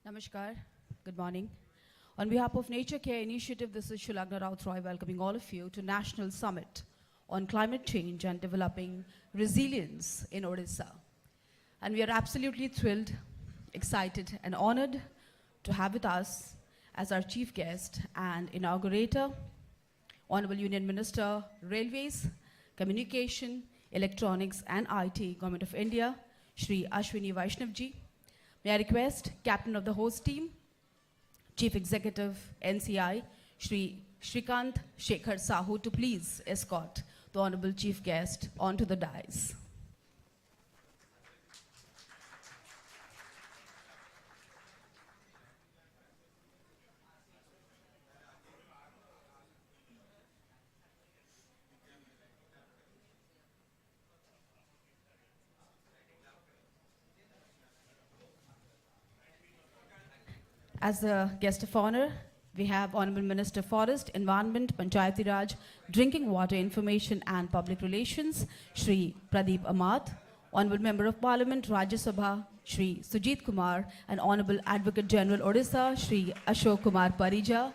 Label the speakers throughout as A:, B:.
A: Namaskar. Good morning. On behalf of Nature Care Initiative, this is Shulagna Raut-Roy welcoming all of you to National Summit on Climate Change and Developing Resilience in Odisha. And we are absolutely thrilled, excited, and honored to have with us as our chief guest and inaugurator, Honorable Union Minister, Railways, Communication, Electronics and IT, Government of India, Shri Ashwini Vaishnaw ji. May I request Captain of the host team, Chief Executive, NCI, Shri Shrikant Shekhar Sahu to please escort the Honorable Chief Guest onto the dais. As the guest of honor, we have Honorable Minister Forest, Environment, Panchayati Raj, Drinking Water Information and Public Relations, Shri Pradeep Amat, Honorable Member of Parliament, Rajya Sabha, Shri Sujit Kumar, and Honorable Advocate General Odisha, Shri Ashok Kumar Parija.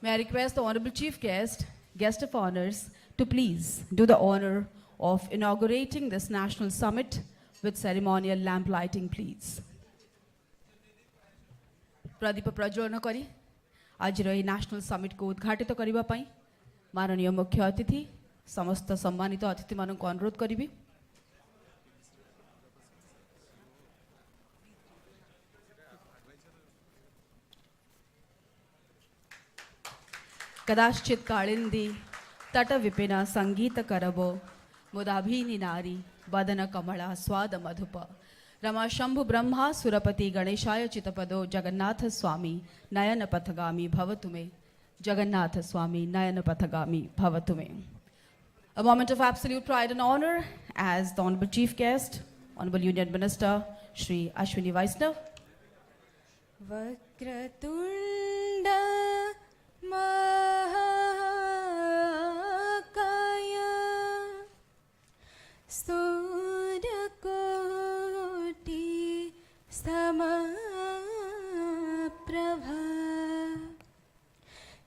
A: May I request the Honorable Chief Guest, Guest of Honors, to please do the honor of inaugurating this National Summit with ceremonial lamp lighting, please. Pradeep प्रज्वलन करी आज रही national summit को उद्घाटित करिबा पई माननीय मुख्य अतिथि समस्त सम्मानित अतिथि मानन को अनुरोध करिबी। कदाचित कालिंदी तट विपिन संगीत करबो मुदाभिनी नारी बदन कमला स्वाद मधुप रमा शंभु ब्रह्मा सुरपति गणेशाय चितपदो जगन्नाथ स्वामी नयन पथगामी भवतु मे जगन्नाथ स्वामी नयन पथगामी भवतु मे. A moment of absolute pride and honor as the Honorable Chief Guest, Honorable Union Minister, Shri Ashwini Vaishnaw.
B: Vakratunda Mahakaya Suryakoti Samaprabha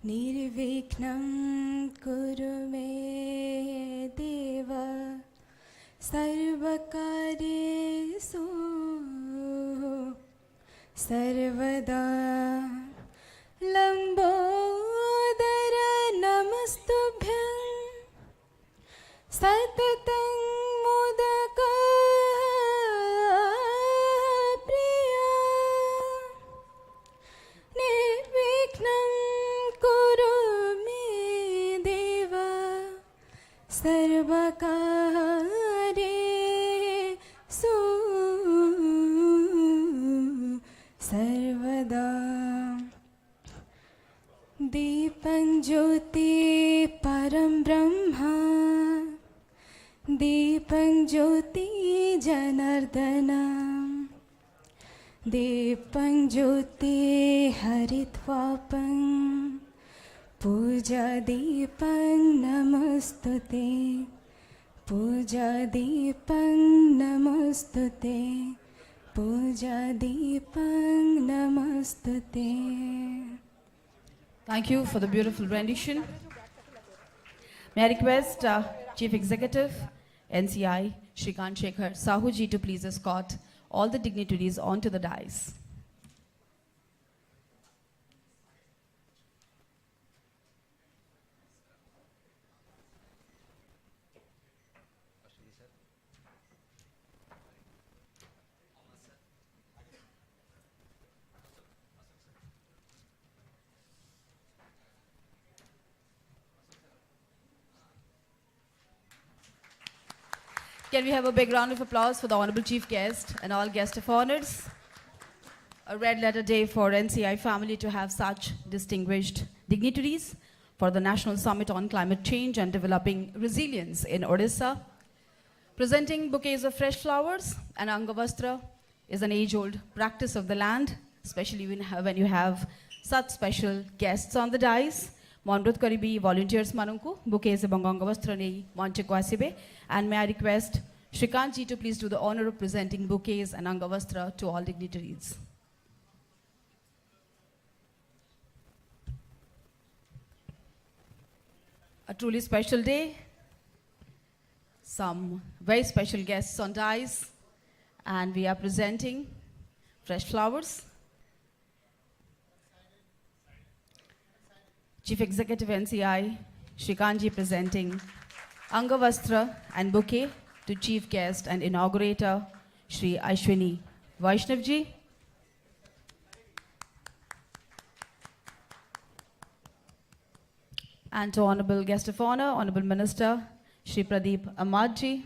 B: Nirvikhnam Kuru me Deva Sarvakaresu Sarvada Lambodara Namastubhyam Satatang Mudaka Priya Nirvikhnam Kuru me Deva Sarvakaresu Sarvada Deepam Jyoti Param Brahma Deepam Jyoti Janardana Deepam Jyoti Haritvapam Puja Deepam Namastute Puja Deepam Namastute Puja Deepam Namastute.
A: Thank you for the beautiful rendition. May I request Chief Executive, NCI, Shrikant Shekhar Sahu ji to please escort all the dignitaries onto the dais. Can we have a big round of applause for the Honorable Chief Guest and all guest of honors? A red letter day for NCI family to have such distinguished dignitaries for the National Summit on Climate Change and Developing Resilience in Odisha. Presenting bouquets of fresh flowers and Angavastra is an age-old practice of the land, especially when you have such special guests on the dais. अनुरोध करिबी volunteers माननकु bouquets एवं अंगवस्त्र नेई मंच को आसीबे and may I request Shrikant ji to please do the honor of presenting bouquets and angavastra to all dignitaries. A truly special day. Some very special guests on dais, and we are presenting fresh flowers. Chief Executive NCI, Shri presenting Angavastra and bouquet to Chief Guest and Inaugurator, Shri Ashwini Vaishnaw. And to Honorable Guest of Honor, Honorable Minister, Shri Pradeep Amadji.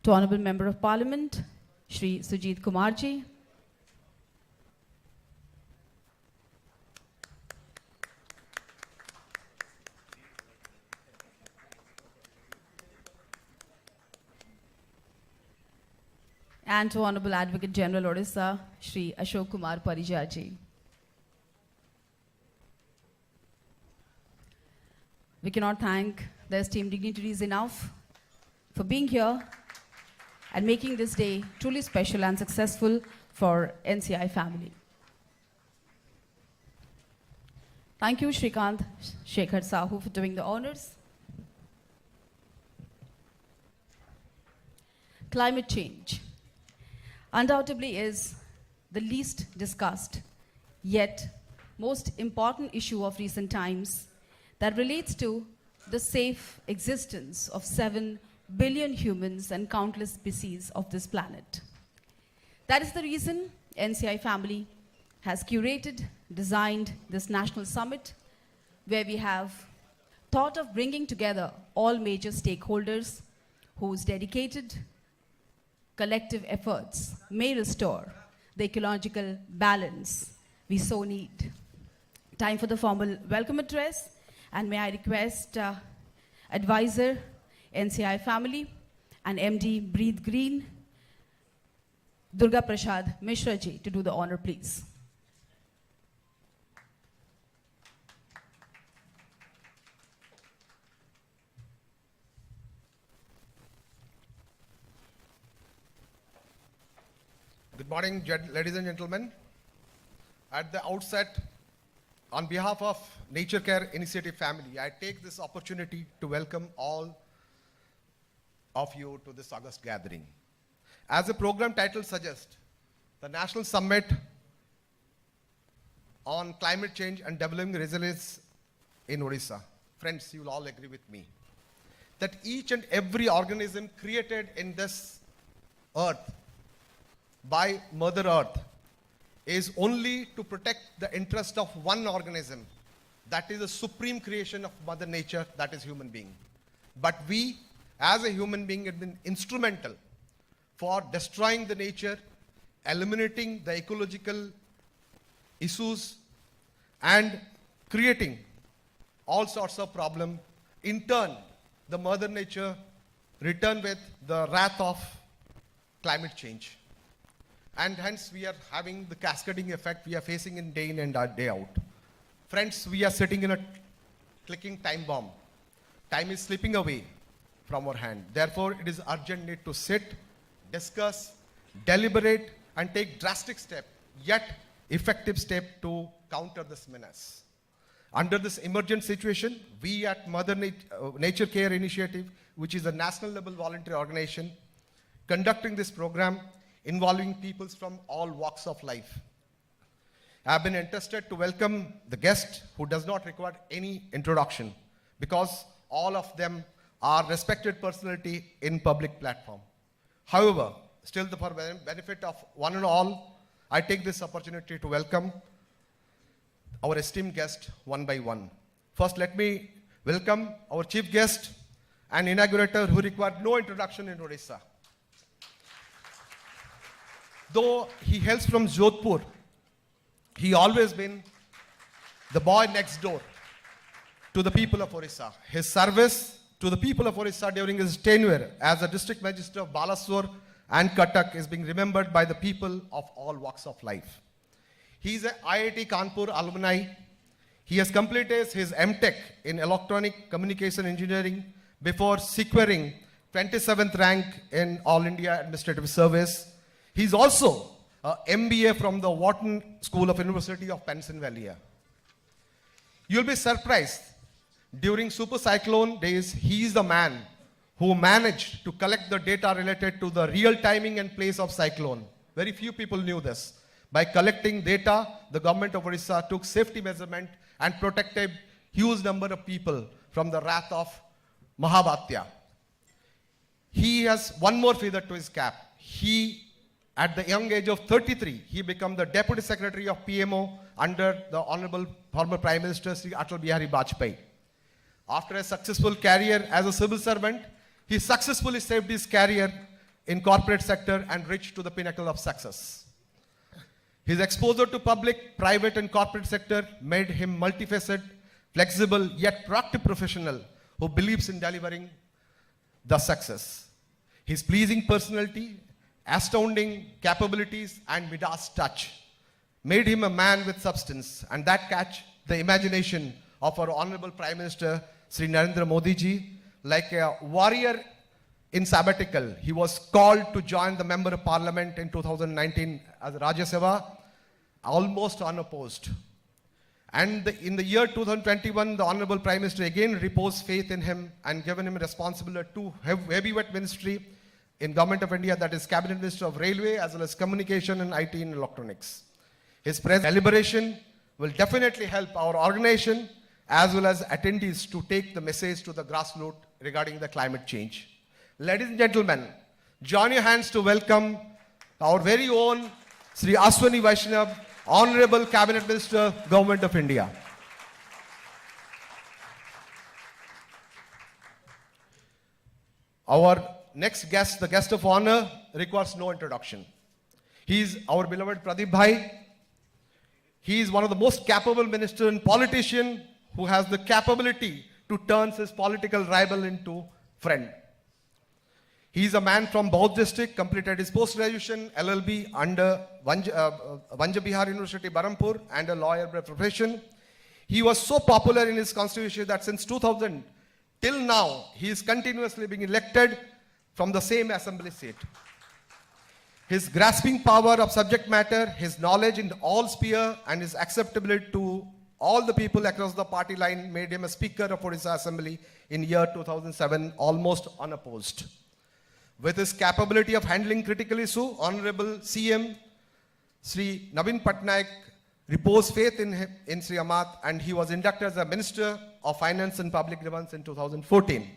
A: To Honorable Member of Parliament, Shri Sujit Kumarji. And to Honorable Advocate General Odisha, Shri Ashok Kumar Parijaji. We cannot thank the esteemed dignitaries enough for being here and making this day truly special and successful for NCI family. Thank you, Shrikant Shekhar Sahu, for doing the honors. Climate change undoubtedly is the least discussed, yet most important issue of recent times that relates to the safe existence of 7 billion humans and countless species of this planet. That is the reason NCI family has curated, designed this national summit, where we have thought of bringing together all major stakeholders whose dedicated collective efforts may restore the ecological balance we so need. Time for the formal welcome address, and may I request Advisor, NCI family, and MD Breathe Green, Durga Prasad Mishra ji, to do the honor, please.
C: Good morning, ladies and gentlemen. At the outset, on behalf of Nature Care Initiative family, I take this opportunity to welcome all of you to this August gathering. As the program title suggests, the National Summit on Climate Change and Developing Resilience in Odisha. Friends, you will all agree with me that each and every organism created in this earth by Mother Earth is only to protect the interest of one organism, that is the supreme creation of Mother Nature, that is human being. But we, as a human being, have been instrumental for destroying the nature, eliminating the ecological issues, and creating all sorts of problems. In turn, the Mother Nature returned with the wrath of climate change. And hence we are having the cascading effect we are facing in day in and day out. Friends, we are sitting in a clicking time bomb. Time is slipping away from our hand. Therefore, it is urgent need to sit, discuss, deliberate, and take drastic step, yet effective step to counter this menace. Under this emergent situation, we at Nature Care Initiative, which is a national level voluntary organization, conducting this program involving peoples from all walks of life. I have been entrusted to welcome the guest who does not require any introduction because all of them are respected personality in public platform. However, still for benefit of one and all, I take this opportunity to welcome our esteemed guest one by one. First, let me welcome our chief guest and inaugurator who required no introduction in Odisha. Though he hails from Jodhpur, he always been the boy next door to the people of Odisha. His service to the people of Odisha during his tenure as the district magistrate of Balasore and Cuttack is being remembered by the people of all walks of life. He is an IIT Kanpur alumni. He has completed his MTech in Electronic Communication Engineering before securing 27th rank in All India Administrative Service. He is also an MBA from the Wharton School of University of Pennsylvania. You'll be surprised. During super cyclone days, he is the man who managed to collect the data related to the real timing and place of cyclone. Very few people knew this. By collecting data, the government of Odisha took safety measurement and protected huge number of people from the wrath of Mahabatya. He has one more feather to his cap. At the young age of 33, he became the Deputy Secretary of PMO under the Honorable former Prime Minister Shri Atal Bihari Vajpayee. After a successful career as a civil servant, he successfully saved his career in corporate sector and reached to the pinnacle of success. His exposure to public, private and corporate sector made him multifaceted, flexible yet proactive professional who believes in delivering the success. His pleasing personality, astounding capabilities and Midas touch made him a man with substance, and that catch the imagination of our Honorable Prime Minister Shri Narendra Modi ji. Like a warrior in sabbatical, he was called to join the Member of Parliament in 2019 as Rajya Seva, almost unopposed. And in the year 2021, the Honorable Prime Minister again reposed faith in him and given him responsibility to heavyweight ministry in Government of India, that is Cabinet Minister of Railway as well as Communication and IT and Electronics. His present deliberation will definitely help our organization as well as attendees to take the message to the grassroots regarding the climate change. Ladies and gentlemen, join your hands to welcome our very own Shri Ashwini Vaishnaw, Honorable Cabinet Minister, Government of India. Our next guest, the guest of honor, requires no introduction. He is our beloved Pradeep Bhai. He is one of the most capable minister and politician who has the capability to turn his political rival into friend. He is a man from Bauch district, completed his post-graduation LLB under Vanja Bihar University, Barampur, and a lawyer by profession. He was so popular in his constituency that since 2000 till now, he is continuously being elected from the same assembly seat. His grasping power of subject matter, his knowledge in all sphere, and his acceptability to all the people across the party line made him a Speaker of Odisha Assembly in year 2007, almost unopposed. With his capability of handling critical issue, Honorable CM Shri Naveen Patnaik reposed faith in Shri Amat, and he was inducted as a Minister of Finance and Public Grievances in 2014.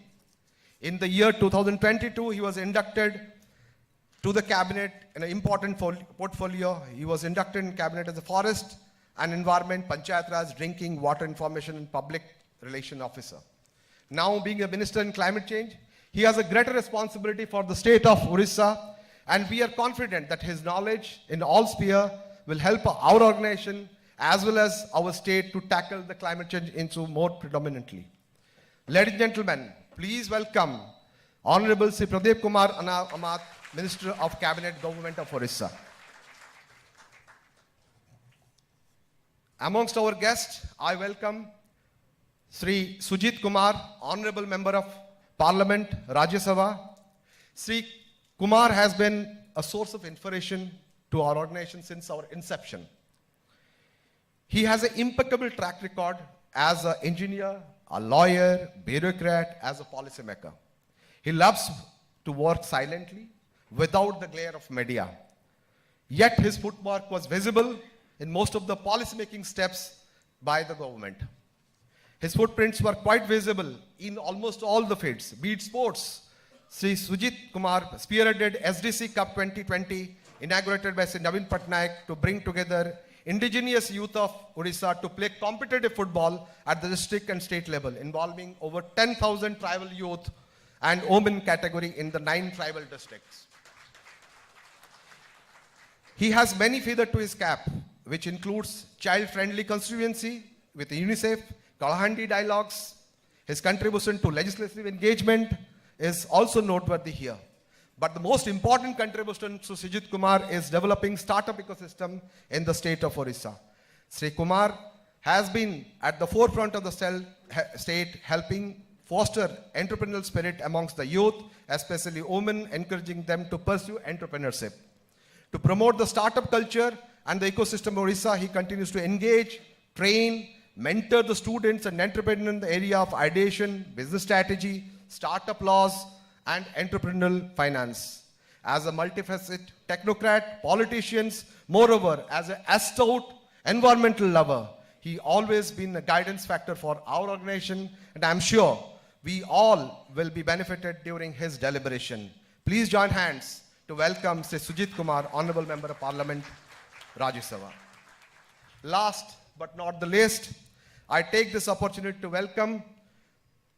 C: In the year 2022, he was inducted to the cabinet in an important portfolio. He was inducted in cabinet as a Forest and Environment, Panchayat Raj, Drinking, Water Information and Public Relation Officer. Now being a Minister in Climate Change, he has a greater responsibility for the state of Odisha, and we are confident that his knowledge in all spheres will help our organization as well as our state to tackle the climate change issue more predominantly. Ladies and gentlemen, please welcome Honorable Sri Pradeep Kumar Amat, Minister of Cabinet, Government of Odisha. Amongst our guests, I welcome Sri Sujit Kumar, Honorable Member of Parliament, Rajya Sabha. Sri Kumar has been a source of inspiration to our organization since our inception. He has an impeccable track record as an engineer, a lawyer, bureaucrat, as a policymaker. He loves to work silently, without the glare of media. Yet his footmark was visible in most of the policy-making steps by the government. His footprints were quite visible in almost all the fields, be it sports. Sri Sujit Kumar spearheaded SDC Cup 2020, inaugurated by Sri Naveen Patnaik, to bring together indigenous youth of Odisha to play competitive football at the district and state level, involving over 10,000 tribal youth and women category in the 9 tribal districts. He has many feathers to his cap, which includes child-friendly constituency with UNICEF, Kalahandi dialogues. His contribution to legislative engagement is also noteworthy here. But the most important contribution to Sujit Kumar is developing startup ecosystem in the state of Odisha. Shri Kumar has been at the forefront of the state, helping foster entrepreneurial spirit amongst the youth, especially women, encouraging them to pursue entrepreneurship. To promote the startup culture and the ecosystem of Odisha, he continues to engage, train, mentor the students and entrepreneurs in the area of ideation, business strategy, startup laws, and entrepreneurial finance. As a multifaceted technocrat, politicians, moreover, as an astute environmental lover, he always been a guidance factor for our organization, and I'm sure we all will be benefited during his deliberation. Please join hands to welcome Sri Sujit Kumar, Honorable Member of Parliament, Rajya Sabha. Last but not the least, I take this opportunity to welcome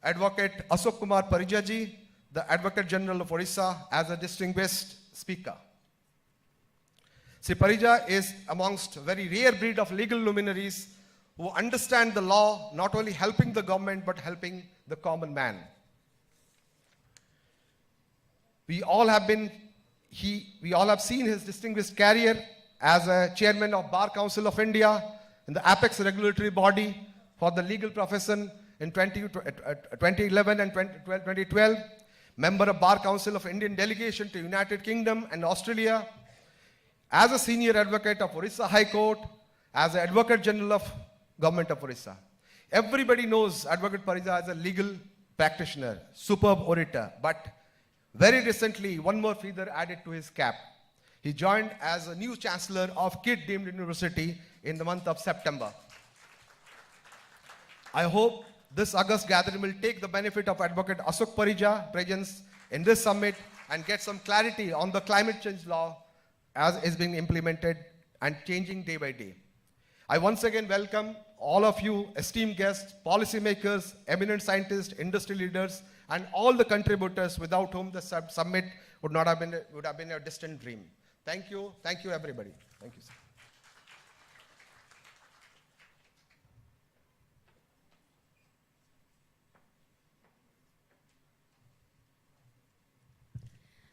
C: Advocate Ashok Kumar Parija ji, the Advocate General of Odisha, as a distinguished speaker. Sri Parija is amongst a very rare breed of legal luminaries who understand the law, not only helping the government, but helping the common man. We all have seen his distinguished career as a chairman of Bar Council of India in the apex regulatory body for the legal profession in 2011 and 2012, member of Bar Council of Indian delegation to United Kingdom and Australia, as a senior advocate of Odisha High Court, as an Advocate General of Government of Odisha. Everybody knows Advocate Parija as a legal practitioner, superb orator, but very recently one more feather added to his cap. He joined as a new Chancellor of KIT deemed University in the month of September. I hope this August gathering will take the benefit of Advocate Ashok Parija's presence in this summit and get some clarity on the climate change law as is being implemented and changing day by day. I once again welcome all of you, esteemed guests, policymakers, eminent scientists, industry leaders, and all the contributors without whom the summit would have been a distant dream. Thank you everybody. Thank you, sir.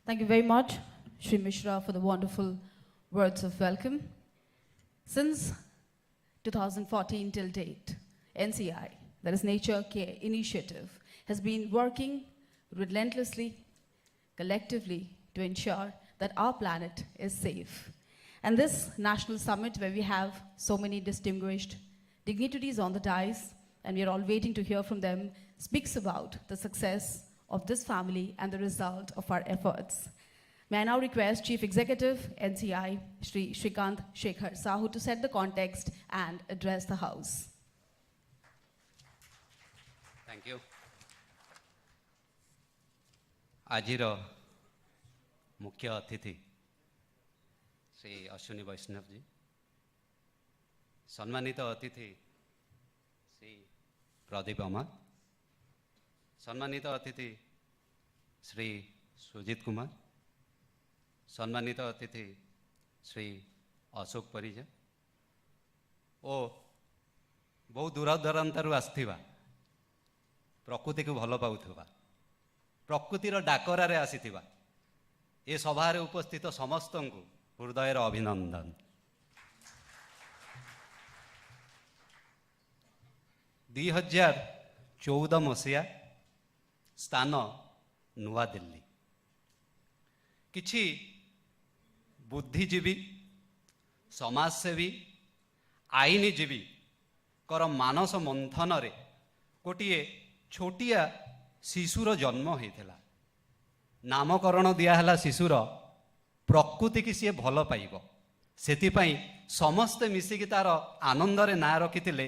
A: Thank you very much, Shri Mishra, for the wonderful words of welcome. Since 2014 till date, NCI, that is Nature Care Initiative, has been working relentlessly, collectively, to ensure that our planet is safe. And this national summit, where we have so many distinguished dignitaries on the dais, and we are all waiting to hear from them, speaks about the success of this family and the result of our efforts. May I now request Chief Executive, NCI, Shri Shrikant Shekhar Sahu, to set the context and address the House.
D: Thank you. Ajiro Mukhya Athithi, Shri Ashwini Vaishnaw ji, Sammanita Athithi, Shri Pradeep Amar, Sammanita Athithi, Shri Sujit Kumar, Sammanita Athithi, Shri Ashok Parija, O ବହୁ ଦୂରଦୂରାନ୍ତରୁ ଆସିଥିବା ପ୍ରକୃତିକୁ ଭଲ ପାଉଥିବା ପ୍ରକୃତିର ଡାକରାରେ ଆସିଥିବା ଏ ସଭାରେ ଉପସ୍ଥିତ ସମସ୍ତଙ୍କୁ ହୃଦୟର ଅଭିନନ୍ଦନ। 2014 ମସିହା, ସ୍ଥାନ ନୂଆଦିଲ୍ଲୀ। କିଛି ବୁଦ୍ଧିଜୀବୀ, ସମାଜସେବୀ, ଆଇନଜୀବୀଙ୍କର ମାନସ ମନ୍ଥନରେ ଗୋଟିଏ ଛୋଟିଆ ଶିଶୁର ଜନ୍ମ ହୋଇଥିଲା। ନାମକରଣ ଦିଆହେଲା ଶିଶୁର ପ୍ରକୃତିକି ସିଏ ଭଲ ପାଇବ, ସେଥିପାଇଁ ସମସ୍ତେ ମିଶିକି ତାର ଆନନ୍ଦରେ ନାଁ ରଖିଥିଲେ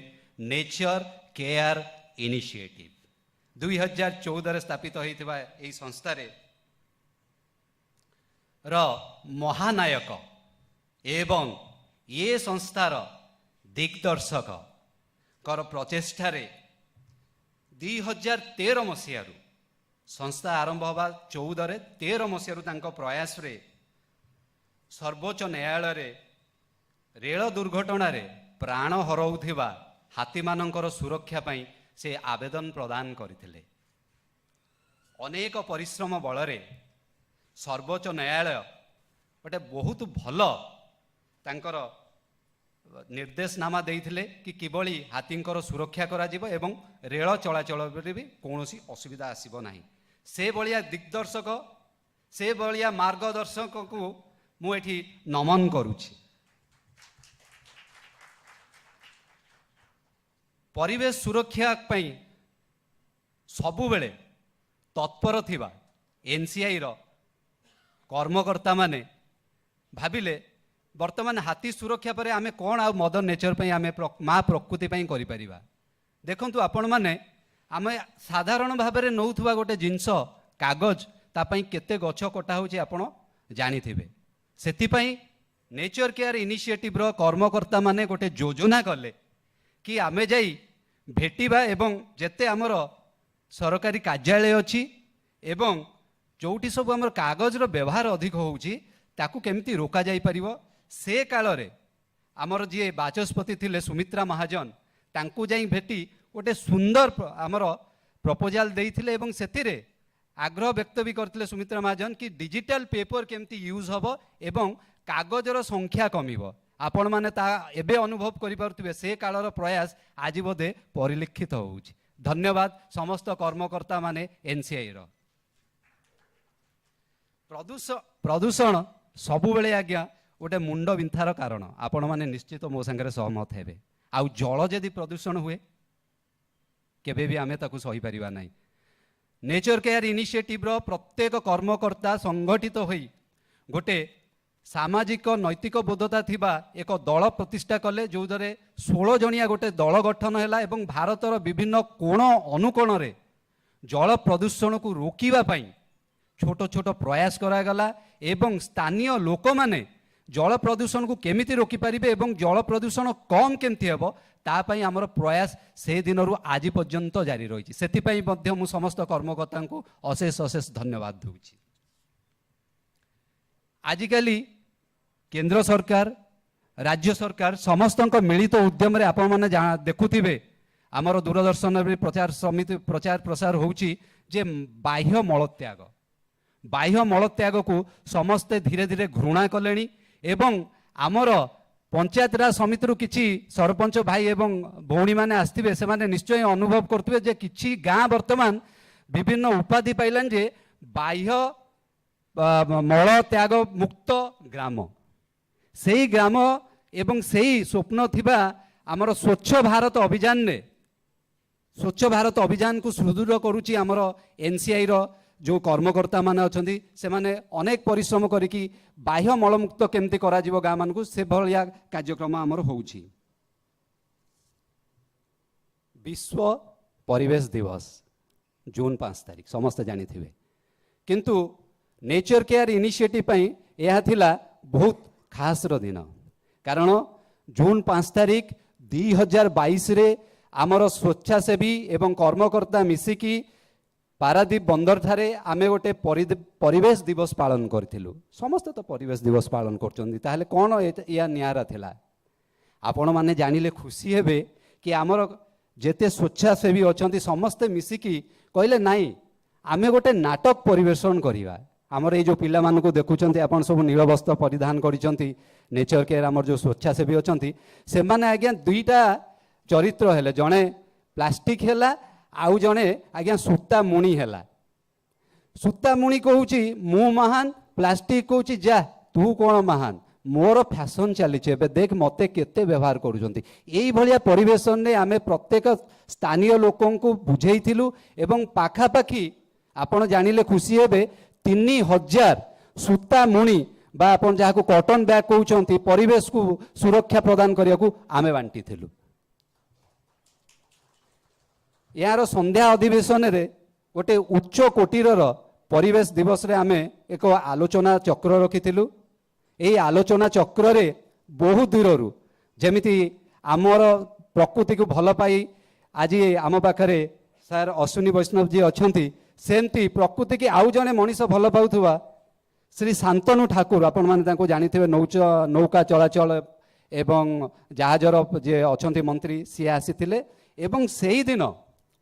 D: ନେଚର କେୟାର ଇନିସିଏଟିଭ। 2014ରେ ସ୍ଥାପିତ ହୋଇଥିବା ଏହି ସଂସ୍ଥାରେ ମହାନାୟକ ଏବଂ ଏ ସଂସ୍ଥାର ଦିଗ୍ଦର୍ଶକଙ୍କର ପ୍ରଚେଷ୍ଟାରେ 2013 ମସିହାରୁ ସଂସ୍ଥା ଆରମ୍ଭ ହେବା 14ରେ 13 ମସିହାରୁ ତାଙ୍କ ପ୍ରୟାସରେ ସର୍ବୋଚ୍ଚ ନ୍ୟାୟାଳୟରେ ରେଳ ଦୁର୍ଘଟଣାରେ ପ୍ରାଣ ହରାଉଥିବା ହାତୀମାନଙ୍କର ସୁରକ୍ଷା ପାଇଁ ସେ ଆବେଦନ ପ୍ରଦାନ କରିଥିଲେ। ଅନେକ ପରିଶ୍ରମ ବଳରେ सर्वोच्च न्यायालय गोटे बहुत भल तांकर निर्देशनामा देइथिले कि किभली हाथींकर सुरक्षा करा जिवो एवं रेल चलाचल भी कौनसी असुविधा आसीबो नाही। से भलिया दिग्दर्शक से भलिया मार्गदर्शक को मु एठी नमन करुछि। परिवेश सुरक्षा पई सबु बेले तत्पर थिबा एनसीआई रो कर्मकर्ता माने भाबिले वर्तमान हाथी सुरक्षा पर आमे कौन आ मदर नेचर पे आमे माँ प्रकृति पे करि परिबा। देखंतु आपण माने आमे साधारण भाव में नौथुवा गोटे जिनस कागज तापाई केते गछ कटा होची आपण जानिथिबे। सेथिपाई नेचर केयर इनिशिएटिव रो कर्मकर्ता माने गोटे योजना कले कि आमे जाई भेटिबा एवं जेते आमर सरकारी कार्यालय अछि एवं जोठी सब आमर कागज रो व्यवहार अधिक होउची ताकू केमती रोका जाई परिबो। से काल रे आमर जी बाचस्पति थिले सुमित्रा महाजन तांकू जाई भेटी गोटे सुंदर आमर प्रपोजाल देइथिले एवं सेथिरे आग्रह व्यक्त भी करथिले सुमित्रा महाजन कि डिजिटल पेपर केमती यूज हबो एवं कागजर संख्या कमिबो। आपण माने ता एबे अनुभव करि पारुथिबे से कालर प्रयास आज बोधे परिलक्षित होउछि। धन्यवाद समस्त कर्मकर्ता माने एनसीआई रो। प्रदूषण सबु बेले आज्ञा गोटे मुंड बिंथार कारण आपण माने निश्चित मो संगे सहमत हेबे। आउ जल जदि प्रदूषण हुए केबे भी आमे ताकू सही परिबा नाही। नेचर केयर इनिशिएटिव रो प्रत्येक कर्मकर्ता संगठित होई गोटे सामाजिक नैतिक बोधता थिबा एक दल प्रतिष्ठा कले जो दरे 16 जणिया गोटे दल गठन हैला एवं भारतर विभिन्न कोण अनुकोण रे जल प्रदूषण को रोकिबा पई छोट छोट प्रयास करागला एवं स्थानीय लोक माने जल प्रदूषण को केमिति रोकी पारिबे एवं जल प्रदूषण कम केमती हेबो तापाई आमर प्रयास से दिन आज पर्यंत जारी रही। सेथिपाई मध्य मु समस्त कर्मकर्ता को अशेष अशेष धन्यवाद दूची। आजिकाली केंद्र सरकार राज्य सरकार समस्त मिलित उद्यम रे आपण माने देखुथिबे आमर दूरदर्शन रे प्रचार प्रसार होउची जे बाह्य मलत्याग को समस्ते धीरे धीरे घृणा कलेनी एवं आमर पंचायत राज समिति किछि सरपंच भाई एवं भौणी माने आस्थिबे से माने निश्चय अनुभव करथिबे जे किछि गाँ वर्तमान विभिन्न उपाधि पाइलान जे बाह्य मल त्याग मुक्त ग्राम सेही ग्राम एवं सेही स्वप्न थिबा आमर स्वच्छ भारत अभियान को सुदृढ़ करुची आमर एनसीआई रो जो कर्मकर्ता माने अछंती से माने अनेक परिश्रम करिकी बाह्य मलमुक्त केमती करा जिवो गाँ मानकु से भलिया कार्यक्रम आमर होउची। विश्व परिवेश दिवस जून 5 तारिख समस्त जानी थिबे किंतु नेचर केयर इनिशिएटिव पई यह थिला बहुत खास रो दिन कारण जून 5 तारिख 2022 रे आमर स्वेच्छासेवी एवं कर्मकर्ता मिसिकी पारादीप बंदर ठारे आमे गोटे परिवेश दिवस पालन करथिलु। समस्त तो परिवेश दिवस पालन करचंदी ताहले कोन या नियारा थिला आपण माने जानिले खुशी हेबे कि आमर जेते स्वेच्छासेवी अछंती समस्त मिसिकी कहले नाही आमे गोटे नाटक परिवेशन करिवा। आमर ये जो पिला मानको देखुचंती आपण सब नील वस्त्र परिधान करिसंती नेचर केयर आमर जो स्वेच्छासेवी अछंती से माने आज्ञा दुईटा चरित्र हेले जणे प्लास्टिक हेला आउ जणे आज्ञा सूता मुणी हेला। सूता मुणी कहूची मु महान प्लास्टिक कहूची जा तू कोन महान मोर फैशन चली देख मते केते व्यवहार करूछंती। एई भलिया परिवेशन ने आमे प्रत्येक स्थानीय लोकों को बुझेइथिलु एवं पाखापाखी आपण जानिले खुशी हेबे 3000 सूता मुणी बा आपण जाहाको कॉटन बैग कहउछंती परिवेश को सुरक्षा प्रदान करिया को आमे बांटी थिलु। यार संध्या अधिवेशन रे गोटे उच्च कोटीर परिवेश दिवस रे आमे एक आलोचना चक्र रखिथिलु। एई आलोचना चक्र रे बहुत दूररू जेमिति आमर प्रकृति को भल पाई आज आम पाखरे सर अश्विनी वैष्णव जी अछंती सेमती प्रकृति की आउ जने मनीष भल पाउथुवा श्री शांतनु ठाकुर आपण माने तांको जानिथिबे नौका चलाचल एवं जहाजर जे अछंती मंत्री सी आसीथिले एवं सेही दिन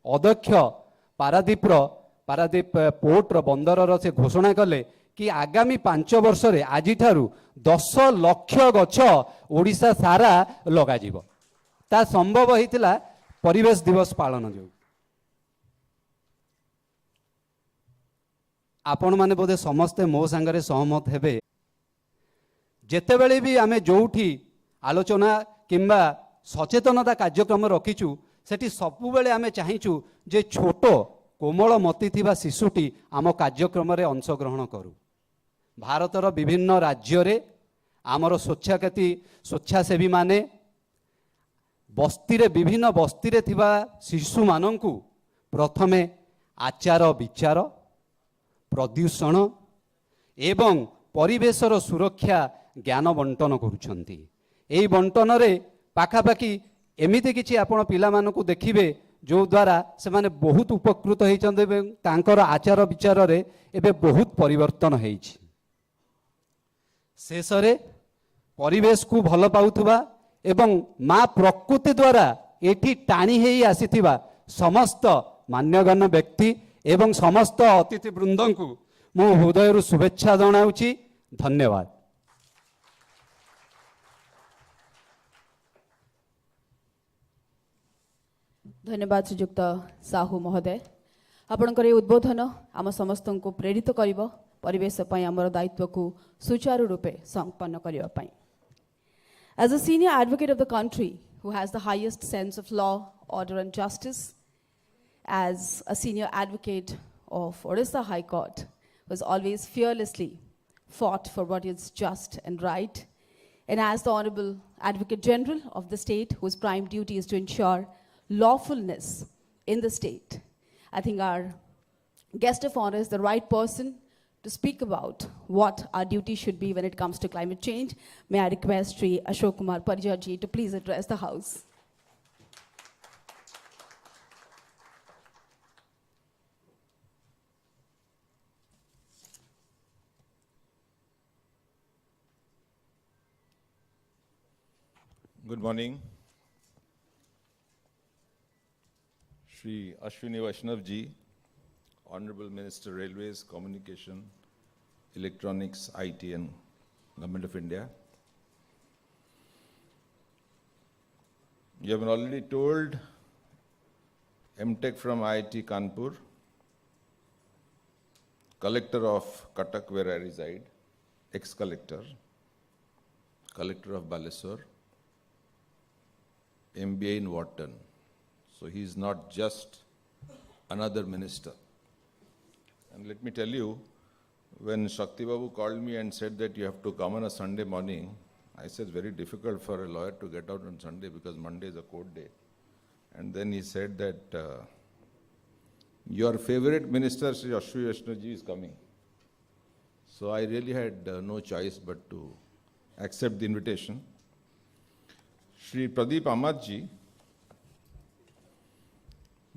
D: अध्यक्ष पारादीप पोर्ट बंदर से घोषणा कले कि आगामी 5 वर्ष रे आज 10 लाख गछ ओडिशा सारा लगा जीवो ता संभव होइतिला परिवेश दिवस पालन जो आपण माने बोधे समस्ते मो संगरे सहमत हेबे जेतेबेले भी आमे जोठी आलोचना किंबा सचेतनता कार्यक्रम रखीचु सेठी सबुबेले आमे चाहिचु जे छोट कोमल मती थिबा शिशुटी आम कार्यक्रम रे अंशग्रहण करू भारतर विभिन्न राज्य रे आमर स्वेच्छासेवी माने बस्ती रे विभिन्न बस्ती रे थिबा शिशु मानंकु प्रथमे आचार विचार प्रदूषण एवं परिवेशर सुरक्षा ज्ञान बंटन करुछंती एई बंटन रे पाखापाखि एमिति किछि आपण पिला मानकु देखिबे जो द्वारा से माने बहुत उपकृत होइछन्ते एवं तांकर आचार विचार रे एबे बहुत परिवर्तन होइछि शेष रे परिवेश को भल पाउथुबा एवं माँ प्रकृति द्वारा एठी टाणी हेई आसीथिबा समस्त मान्यगण्य व्यक्ति एवं समस्त अतिथि वृंद को मु हृदय शुभेच्छा जनाऊँगी धन्यवाद।
A: धन्यवाद श्रीजुक्त साहू महोदय आपणकर ये उद्बोधन आम समस्त को प्रेरित करिवो परिवेश पई आमर दायित्व को सुचारू रूपे संपन्न करिवा पई। As a senior advocate of the country who has the highest sense of law, order and justice, as a senior advocate of Odisha High Court, who has always fearlessly fought for what is just and right, and as the Honorable Advocate General of the state, whose prime duty is to ensure lawfulness in the state, I think our guest of honor is the right person to speak about what our duty should be when it comes to climate change. May I request Shri Ashok Kumar Parija ji to please address the House.
E: Good morning. Shri Ashwini Vaishnaw ji, Honorable Minister Railways, Communication, Electronics, IT and Government of India. You have been already told MTech from IIT Kanpur, Collector of Cuttack where I reside, ex-collector, Collector of Baleswar, MBA in Wharton. So he is not just another minister. And let me tell you, when Shakti Babu called me and said that you have to come on a Sunday morning, I said it's very difficult for a lawyer to get out on Sunday because Monday is a court day. And then he said that your favorite minister, Shri Ashwini Vaishnaw ji, is coming. So I really had no choice but to accept the invitation. Shri Pradeep Ahmad ji,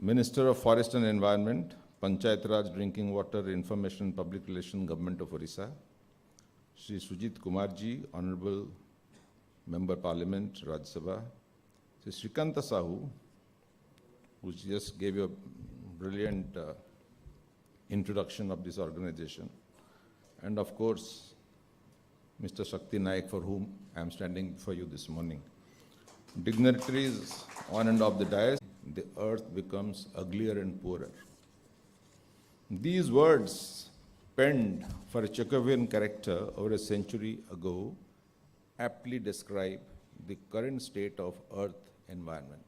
E: Minister of Forest and Environment, Panchayat Raj, Drinking Water, Information and Public Relations, Government of Odisha. Shri Sujit Kumar ji, Honorable Member Parliament, Rajya Sabha. Shri Shrikanta Sahu, who just gave you a brilliant introduction of this organization. And of course, Mr. Shakti Naik, for whom I am standing for you this morning. Dignitaries on and off the dais, the earth becomes uglier and poorer. These words, penned for a Chekhovian character over a century ago, aptly describe the current state of earth environment.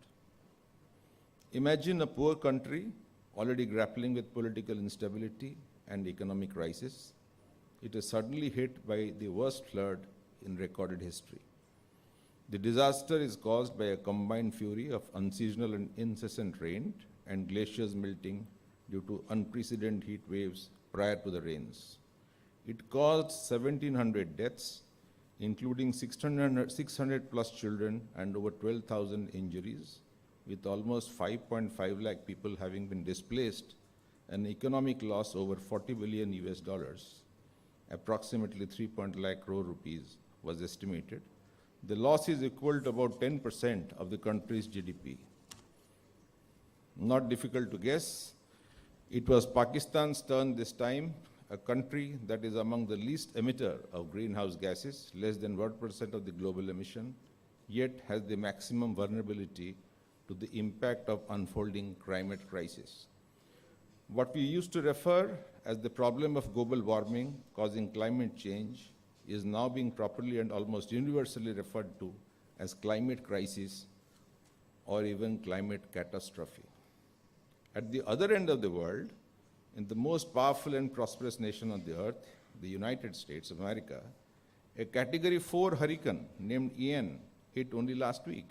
E: Imagine a poor country already grappling with political instability and economic crisis. It is suddenly hit by the worst flood in recorded history. The disaster is caused by a combined fury of unseasonal and incessant rain and glaciers melting due to unprecedented heat waves prior to the rains. It caused 1,700 deaths, including 600 plus children and over 12,000 injuries, with almost 5.5 lakh people having been displaced, an economic loss over 40 billion US dollars, approximately 3 lakh crore rupees was estimated. The loss is equal to about 10% of the country's GDP. Not difficult to guess. It was Pakistan's turn this time, a country that is among the least emitter of greenhouse gases, less than 1% of the global emission, yet has the maximum vulnerability to the impact of unfolding climate crisis. What we used to refer as the problem of global warming causing climate change is now being properly and almost universally referred to as climate crisis or even climate catastrophe. At the other end of the world, in the most powerful and prosperous nation on the earth, the United States of America, a Category 4 hurricane named Ian hit only last week.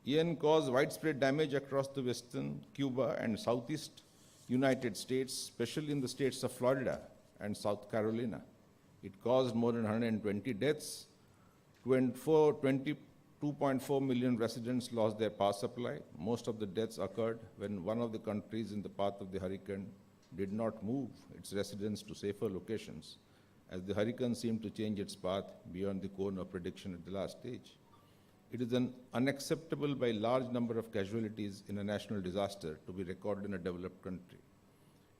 E: Ian caused widespread damage across the western Cuba and southeast United States, especially in the states of Florida and South Carolina. It caused more than 120 deaths. 22.4 million residents lost their power supply. Most of the deaths occurred when one of the countries in the path of the hurricane did not move its residents to safer locations, as the hurricane seemed to change its path beyond the cone of prediction at the last stage. It is unacceptable by a large number of casualties in a national disaster to be recorded in a developed country.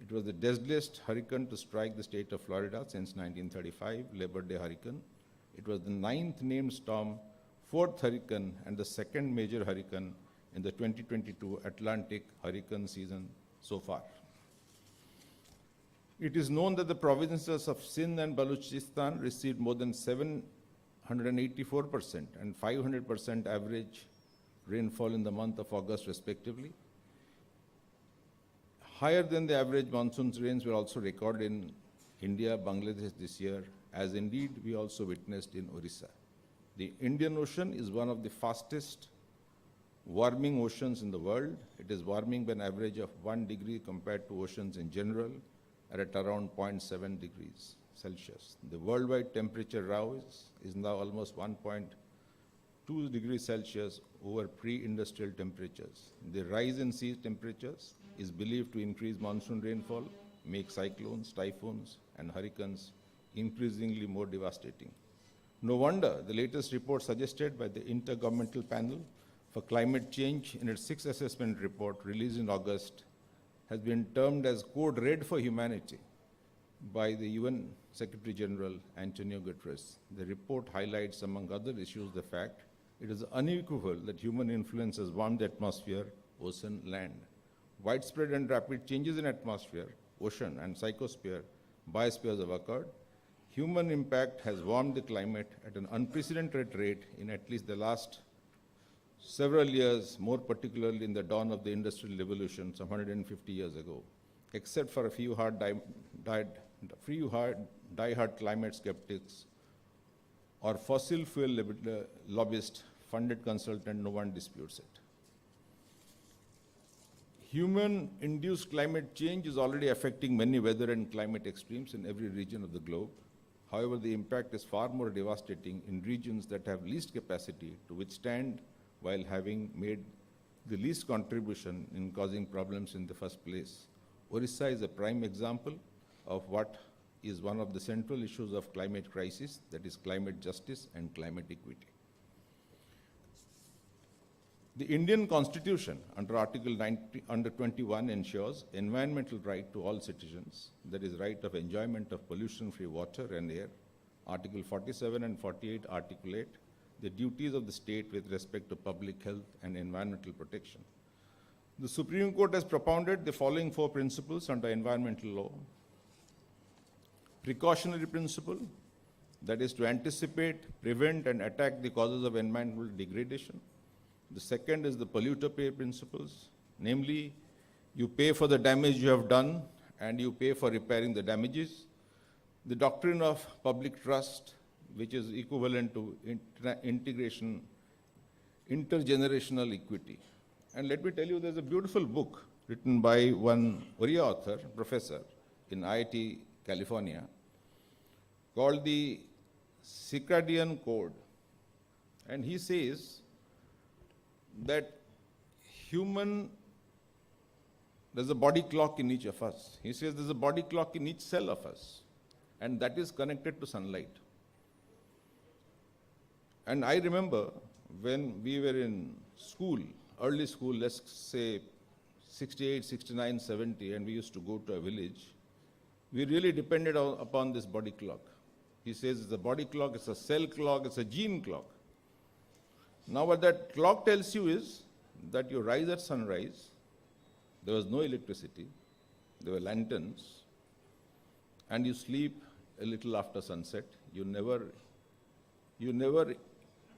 E: It was the deadliest hurricane to strike the state of Florida since 1935, Labor Day hurricane. It was the 9th named storm, 4th hurricane, and the 2nd major hurricane in the 2022 Atlantic hurricane season so far. It is known that the provinces of Sindh and Balochistan received more than 784% and 500% average rainfall in the month of August respectively. Higher than the average monsoon rains were also recorded in India, Bangladesh this year, as indeed we also witnessed in Odisha. The Indian Ocean is one of the fastest warming oceans in the world. It is warming by an average of 1 degree compared to oceans in general, at around 0.7 degrees Celsius. The worldwide temperature rise is now almost 1.2 degrees Celsius over pre-industrial temperatures. The rise in sea temperatures is believed to increase monsoon rainfall, make cyclones, typhoons, and hurricanes increasingly more devastating. No wonder the latest report suggested by the Intergovernmental Panel for Climate Change in its 6th assessment report released in August has been termed as Code Red for Humanity by the UN Secretary General Antonio Guterres. The report highlights, among other issues, the fact it is unequivocal that human influence has warmed the atmosphere, ocean, land. Widespread and rapid changes in atmosphere, ocean, and biospheres have occurred. Human impact has warmed the climate at an unprecedented rate in at least the last several years, more particularly in the dawn of the Industrial Revolution some 150 years ago. Except for a few die-hard climate skeptics or fossil fuel lobbyist funded consultant, no one disputes it. Human-induced climate change is already affecting many weather and climate extremes in every region of the globe. However, the impact is far more devastating in regions that have least capacity to withstand while having made the least contribution in causing problems in the first place. Odisha is a prime example of what is one of the central issues of climate crisis, that is climate justice and climate equity. The Indian Constitution under Article 21 ensures environmental right to all citizens, that is right of enjoyment of pollution-free water and air. Article 47 and 48 articulate the duties of the state with respect to public health and environmental protection. The Supreme Court has propounded the following 4 principles under environmental law. Precautionary principle, that is to anticipate, prevent, and attack the causes of environmental degradation. The second is the polluter pay principles, namely, you pay for the damage you have done and you pay for repairing the damages. The doctrine of public trust, which is equivalent to intergenerational equity. And let me tell you, there's a beautiful book written by one Oriya author, professor in IIT, California, called the Circadian Code. And he says that there's a body clock in each of us. He says there's a body clock in each cell of us, and that is connected to sunlight. And I remember when we were in school, early school, let's say 68, 69, 70, and we used to go to a village, we really depended upon this body clock. He says it's a body clock, it's a cell clock, it's a gene clock. Now what that clock tells you is that you rise at sunrise, there was no electricity, there were lanterns, and you sleep a little after sunset. You never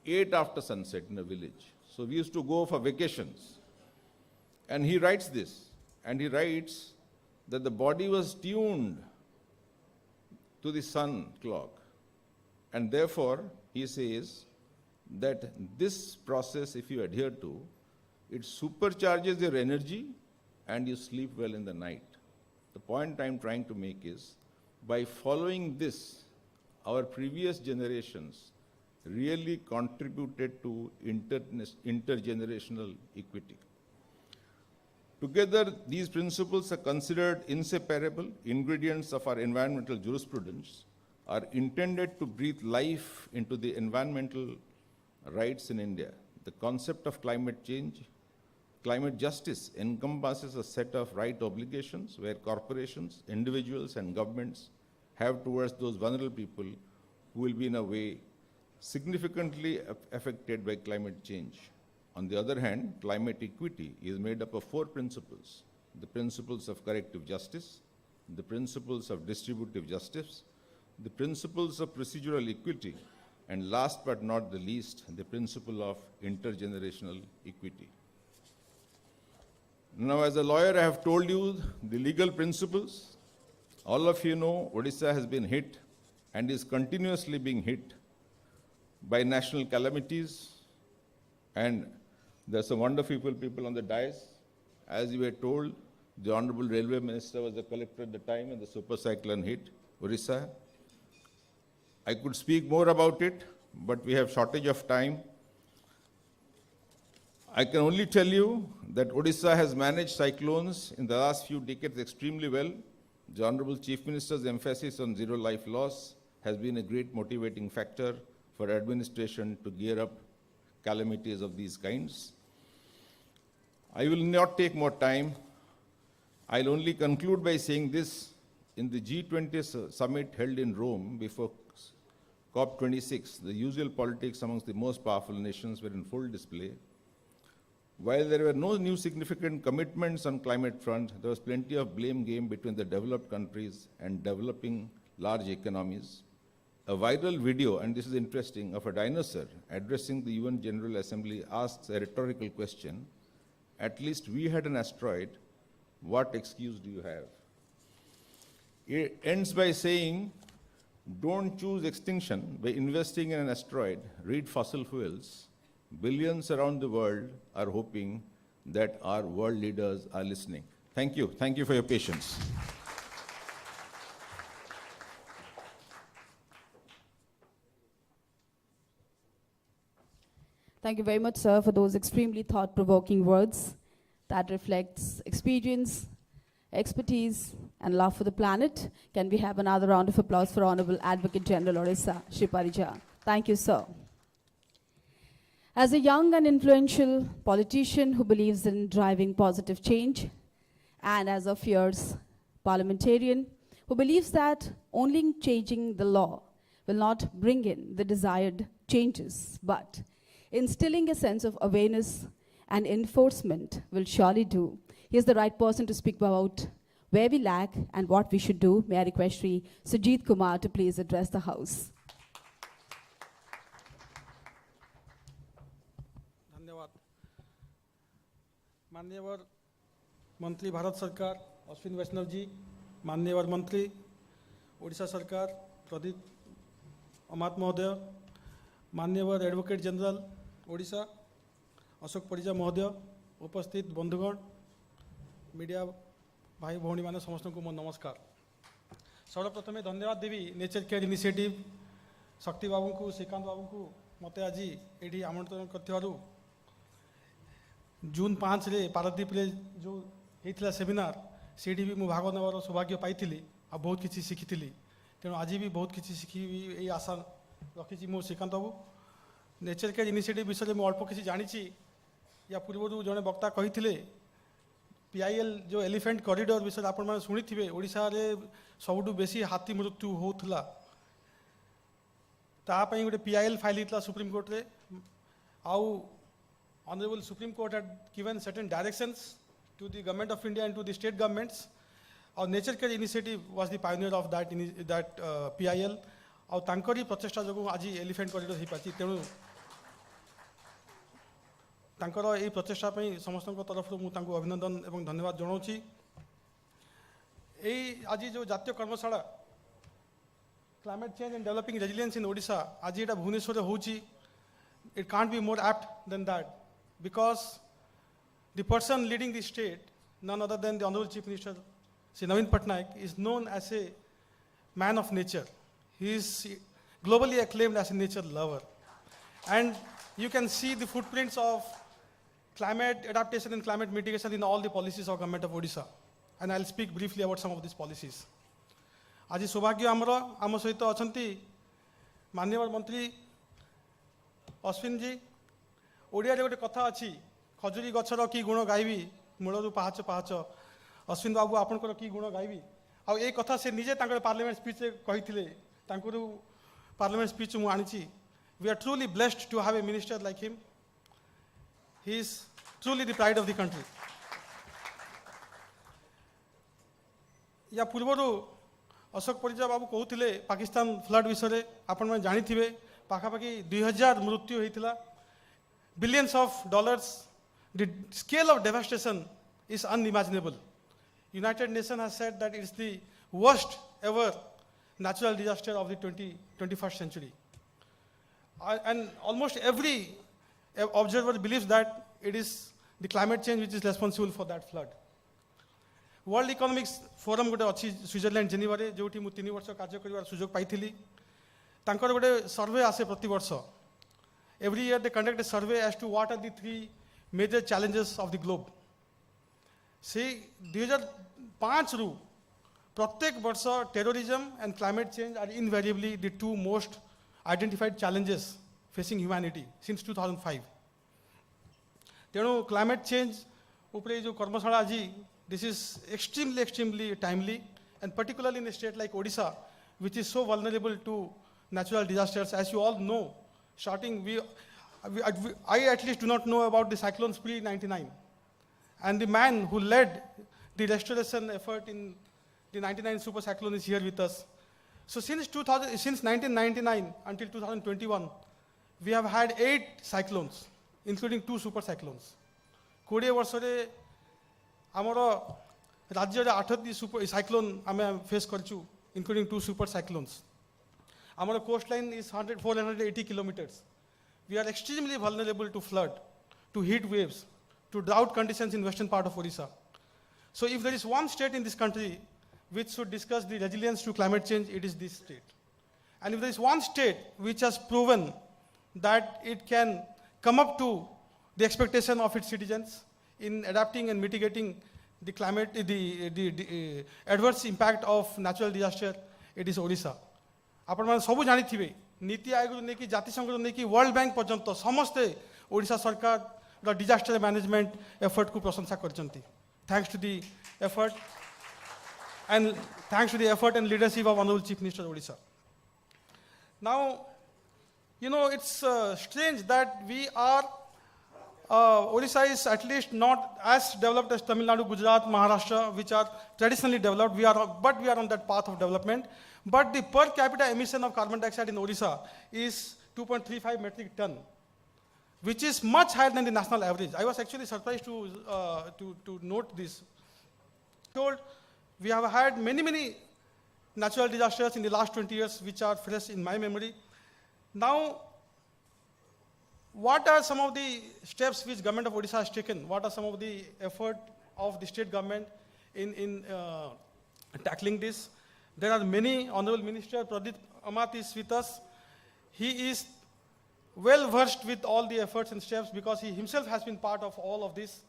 E: ate after sunset in a village. So we used to go for vacations. And he writes this, and he writes that the body was tuned to the sun clock. And therefore, he says that this process, if you adhere to, it supercharges your energy and you sleep well in the night. The point I'm trying to make is, by following this, our previous generations really contributed to intergenerational equity. Together, these principles are considered inseparable ingredients of our environmental jurisprudence, are intended to breathe life into the environmental rights in India. The concept of climate change, climate justice encompasses a set of right obligations where corporations, individuals, and governments have towards those vulnerable people who will be in a way significantly affected by climate change. On the other hand, climate equity is made up of 4 principles: the principles of corrective justice, the principles of distributive justice, the principles of procedural equity, and last but not the least, the principle of intergenerational equity. Now, as a lawyer, I have told you the legal principles. All of you know Odisha has been hit and is continuously being hit by national calamities, and there are some wonderful people on the dais. As you were told, the Honorable Railway Minister was the collector at the time and the super cyclone hit Odisha. I could speak more about it, but we have shortage of time. I can only tell you that Odisha has managed cyclones in the last few decades extremely well. The Honorable Chief Minister's emphasis on zero life loss has been a great motivating factor for administration to gear up calamities of these kinds. I will not take more time. I'll only conclude by saying this. In the G20 summit held in Rome before COP26, the usual politics amongst the most powerful nations were in full display. While there were no new significant commitments on climate front, there was plenty of blame game between the developed countries and developing large economies. A viral video, and this is interesting, of a dinosaur addressing the UN General Assembly asks a rhetorical question: at least we had an asteroid, what excuse do you have? It ends by saying, don't choose extinction by investing in an asteroid, read fossil fuels. Billions around the world are hoping that our world leaders are listening. Thank you. Thank you for your patience.
A: Thank you very much, sir, for those extremely thought-provoking words that reflects experience, expertise, and love for the planet. Can we have another round of applause for Honorable Advocate General Odisha, Shri Parija? Thank you, sir. As a young and influential politician who believes in driving positive change, and as a fierce parliamentarian who believes that only changing the law will not bring in the desired changes, but instilling a sense of awareness and enforcement will surely do. He is the right person to speak about where we lack and what we should do. May I request Shri Sujit Kumar to please address the House.
F: धन्यवाद. माननीय मंत्री भारत सरकार अश्विनी वैष्णव जी, माननीय मंत्री ओडिशा सरकार प्रदीप अमात महोदय, माननीय advocate general Odisha Ashok Parija महोदय, उपस्थित बंधुगण, मीडिया भाई भौणी मैंने समस्त को मो नमस्कार. सर्वप्रथमे धन्यवाद देवी नेचर केयर इनिशिएटिव शक्ति बाबू को, श्रीकांत बाबू को मते आज ये आमंत्रण कर जून 5 रे पारादीप रे जो होता सेमिनार से भी मुझे भाग नेबार सौभाग्य पाई आ बहुत किसी शिखी. तेणु आज भी बहुत किसी शिखी ये आशा रखी मो श्रीकांत बाबू. नेचर केयर इनिशिएटिव विषय में अल्प किसी जानी. या पूर्व जड़े वक्ता कही PIL जो एलिफेंट कॉरिडोर विषय आपण माने सुनी थिबे ओडिसा रे सबुठु बेसी हाथी मृत्यु होउथला ता पई गोटे PIL फाइल हितला सुप्रीम कोर्ट रे आउ honourable supreme court had given certain directions to the government of India and to the state governments और Nature Care Initiative was the pioneer of that PIL और तांकरी प्रचेष्टा जो आज एलिफेंट कॉरिडोर ही पाची तेणु तांकर ए प्रचेष्टा पई समस्त तरफ मु तांको अभिनंदन एवं धन्यवाद जनाऊँगी आज जो जातीय कर्मशाला climate change and developing resilience in Odisha आज यहाँ भुवनेश्वर होची it can't be more apt than that because the person leading the state none other than the honourable chief minister Shri Naveen Patnaik is known as a man of nature he is globally acclaimed as a nature lover and you can see the footprints of climate adaptation and climate mitigation in all the policies of government of Odisha and I'll speak briefly about some of these policies. आज सौभाग्य आम सहित अच्छा माननीय मंत्री अश्विन जी ओडिया गोटे कथा अच्छी खजुरी गछर कि गुण गायबी मूलरू पाहाच पाहाच अश्विन बाबू आपंकर कि गुण गायबी आउ ए कथा से निजे पार्लियामेंट स्पीच कही पार्लियामेंट स्पीच मु आनी we are truly blessed to have a minister like him he is truly the pride of the country या पूर्वर अशोक परिजा बाबू कहते पाकिस्तान फ्लड विषय आपण जानी पाखापाखि 2000 मृत्यु होता billions of dollars the scale of devastation is unimaginable United Nation has said that it's the worst ever natural disaster of the 21st century. And almost every observer believes that it is the climate change which is responsible for that flood. World Economic Forum गोटे अच्छी Switzerland Geneva रे जोठी मु 3 वर्ष कार्य करिवार सुजोग पाइथिली तांकर गोटे सर्वे आसे प्रति वर्ष every year they conduct a survey as to what are the 3 major challenges of the globe. से 2005 रु प्रत्येक वर्ष terrorism and climate change are invariably the 2 most identified challenges facing humanity since 2005 तेणु क्लाइमेट चेंज उपरे जो कर्मशाला आज this is extremely timely and particularly in a state like Odisha which is so vulnerable to natural disasters as you all know starting I at least do not know about the cyclones pre-99 and the man who led the restoration effort in the 99 super cyclone is here with us. So since 1999 until 2021, we have had 8 cyclones, including 2 super cyclones. 20 वर्ष रे आमर राज्य रे 8 super cyclone आमे face करछु, including 2 super cyclones. Our coastline is 480 kilometers. We are extremely vulnerable to flood, to heat waves, to drought conditions in western part of Odisha. So if there is one state in this country which should discuss the resilience to climate change, it is this state. And if there is one state which has proven that it can come up to the expectation of its citizens in adapting and mitigating the climate, the adverse impact of natural disaster, it is Odisha. आपण माने सब जानी थिबे नीति आयोग ने कि जाति संघ ने कि वर्ल्ड बैंक पर्यंत समस्ते ओडिशा सरकार डिजास्टर मैनेजमेंट एफर्ट को प्रशंसा करचंती thanks to the effort and thanks to the effort and leadership of Honorable Chief Minister of Odisha. Now, you know, it's strange that we are, Odisha is at least not as developed as Tamil Nadu, Gujarat, Maharashtra, which are traditionally developed, but we are on that path of development. But the per capita emission of carbon dioxide in Odisha is 2.35 metric ton, which is much higher than the national average. I was actually surprised to note this. We have had many natural disasters in the last 20 years, which are fresh in my memory. Now, what are some of the steps which government of Odisha has taken? What are some of the effort of the state government in tackling this? There are many. Honorable Minister Pradip Amat is with us. He is well versed with all the efforts and steps because he himself has been part of all of this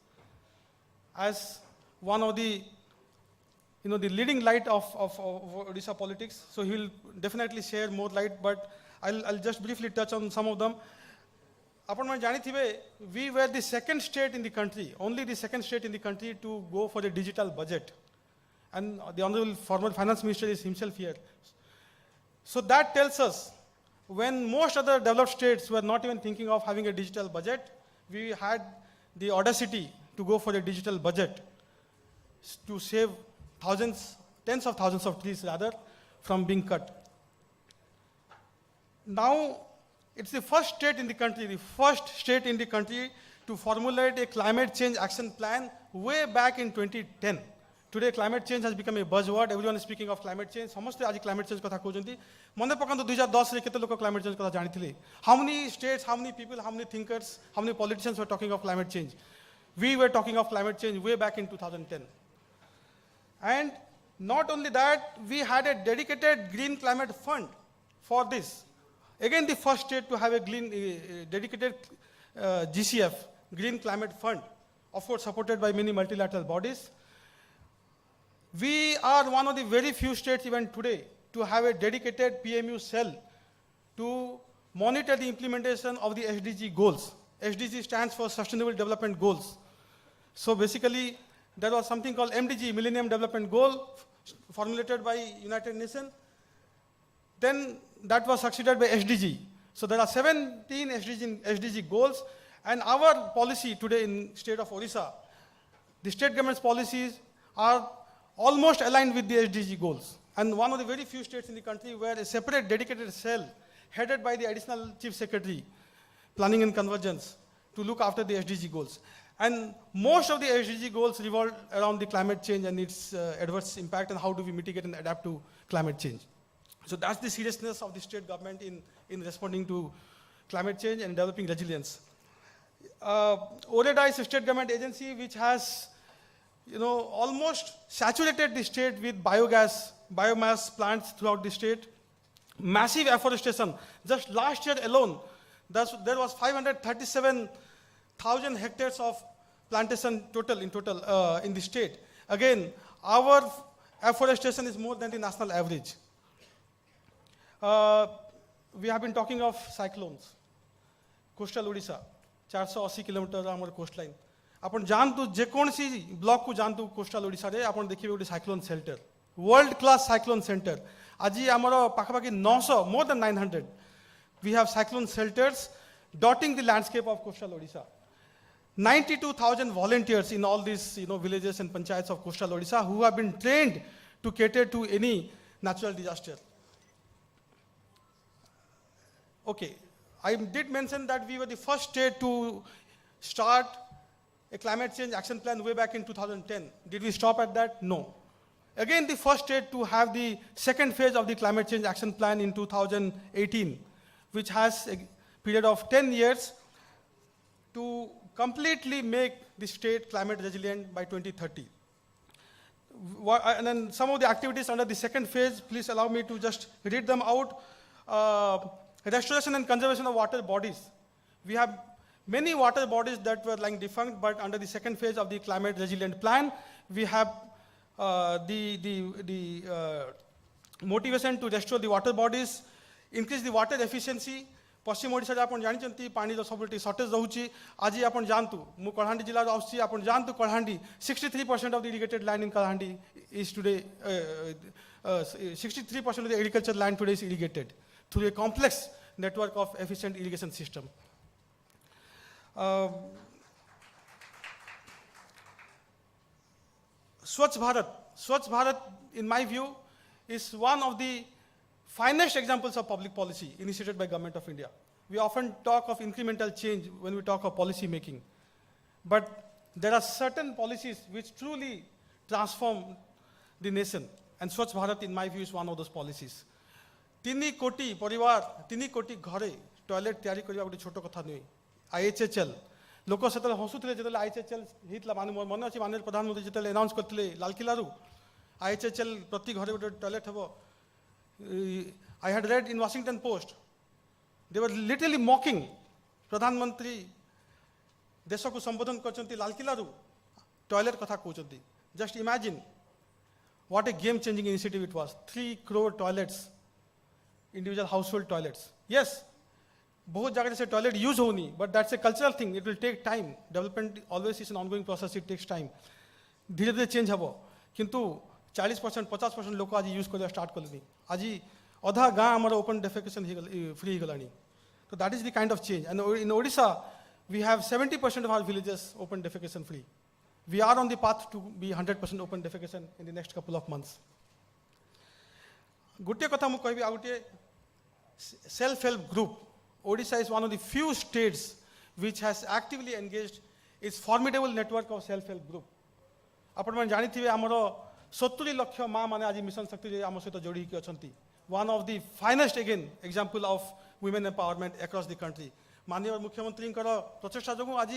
F: as one of the the leading light of Odisha politics. So he will definitely share more light, but I'll just briefly touch on some of them. आपण मैंने जानी थिबे, we were the second state in the country, only the second state in the country to go for a digital budget. And the Honorable former Finance Minister is himself here. So that tells us, when most other developed states were not even thinking of having a digital budget, we had the audacity to go for a digital budget to save thousands, tens of thousands of trees rather, from being cut. Now, it's the first state in the country to formulate a climate change action plan way back in 2010. Today, climate change has become a buzzword. Everyone is speaking of climate change. समस्ते आज climate change कथा कहते मन पकांत 2010 रे केते लोक climate change कथा जानिथिले. How many states, how many people, how many thinkers, how many politicians were talking of climate change? We were talking of climate change way back in 2010. And not only that, we had a dedicated green climate fund for this. Again, the first state to have a dedicated GCF, Green Climate Fund, of course supported by many multilateral bodies. We are one of the very few states even today to have a dedicated PMU cell to monitor the implementation of the SDG goals. SDG stands for Sustainable Development Goals. So basically, there was something called MDG, Millennium Development Goal, formulated by United Nations. Then that was succeeded by SDG. So there are 17 SDG goals, and our policy today in state of Odisha, the state government's policies are almost aligned with the SDG goals. And one of the very few states in the country where a separate dedicated cell headed by the additional chief secretary, planning and convergence, to look after the SDG goals. And most of the SDG goals revolve around the climate change and its adverse impact and how do we mitigate and adapt to climate change. So that's the seriousness of the state government in responding to climate change and developing resilience. OREDA is a state government agency which has almost saturated the state with biomass plants throughout the state. Massive afforestation. Just last year alone, there was 537,000 hectares of plantation in the state. Again, our afforestation is more than the national average. We have been talking of cyclones. Coastal Odisha, 480 kilometers our coastline. आपण जानतु जेकोसी block को जानतु coastal Odisha रे आपण देखिबे गोटे cyclone shelter, world class cyclone centre. आज आमर पाखापाखि 900, more than 900 we have cyclone shelters dotting the landscape of coastal Odisha. 92,000 volunteers in all these villages and panchayats of coastal Odisha who have been trained to cater to any natural disaster. Okay, I did mention that we were the first state to start a climate change action plan way back in 2010. Did we stop at that? No. Again, the first state to have the second phase of the climate change action plan in 2018, which has a period of 10 years to completely make the state climate resilient by 2030. And then some of the activities under the second phase, please allow me to just read them out. Restoration and conservation of water bodies. We have many water bodies that were lying defunct, but under the second phase of the climate resilient plan, we have the motivation to restore the water bodies, increase the water efficiency. पश्चिम ओडिशा रे आपण जानिचंती पानी रो सबटी shortage रहउची. आज आपण जानतु मु कळहांडी जिल्ला रो आउची. आपण जानतु कळहांडी 63% of the irrigated land in Kalahandi is today 63% of the agricultural land today is irrigated through a complex network of efficient irrigation system. Swachh Bharat, in my view, is one of the finest examples of public policy initiated by Government of India. We often talk of incremental change when we talk of policy making, but there are certain policies which truly transform the nation, and Swachh Bharat, in my view, is one of those policies. 3 कोटी परिवार, 3 कोटी घरे toilet तैयारी करबा गोटे छोट कथा नुई. IHHL लोक से हसुले जो IHHL होता मन अच्छे माननीय प्रधानमंत्री जो अनाउंस करते लालकिलू IHHL प्रति घरे गोटे टॉयलेट हम. I had read in Washington Post, they were literally mocking प्रधानमंत्री देश को संबोधन करचंती लालकिलू टॉयलेट कथा कहते. Just imagine what a game changing initiative it was. 3 crore toilets, individual household toilets. Yes, बहुत जगह से टॉयलेट यूज होनी, but that's a cultural thing, it will take time, development always is an ongoing process, it takes time, धीरे धीरे change हम, किंतु 40% 50% लोक आज यूज करवा स्टार्ट कले, आज अधा गाँ आमर ओपन डेफिकेशन फ्री हो गलानी, तो that is the kind of change. And in Odisha we have 70% of our villages open defecation free, we are on the path to be 100% open defecation in the next couple of months. गोटे कथा मुझे कहबी आ गोटे self help group, Odisha is one of the few states which has actively engaged its formidable network of self-help group. आपण मैंने जानी थी आमर 70 लाख माँ माने आज मिशन शक्ति आम सहित जोड़ी की अच्छी, one of the finest again example of women empowerment across the country. माननीय मुख्यमंत्री प्रचेषा जो आज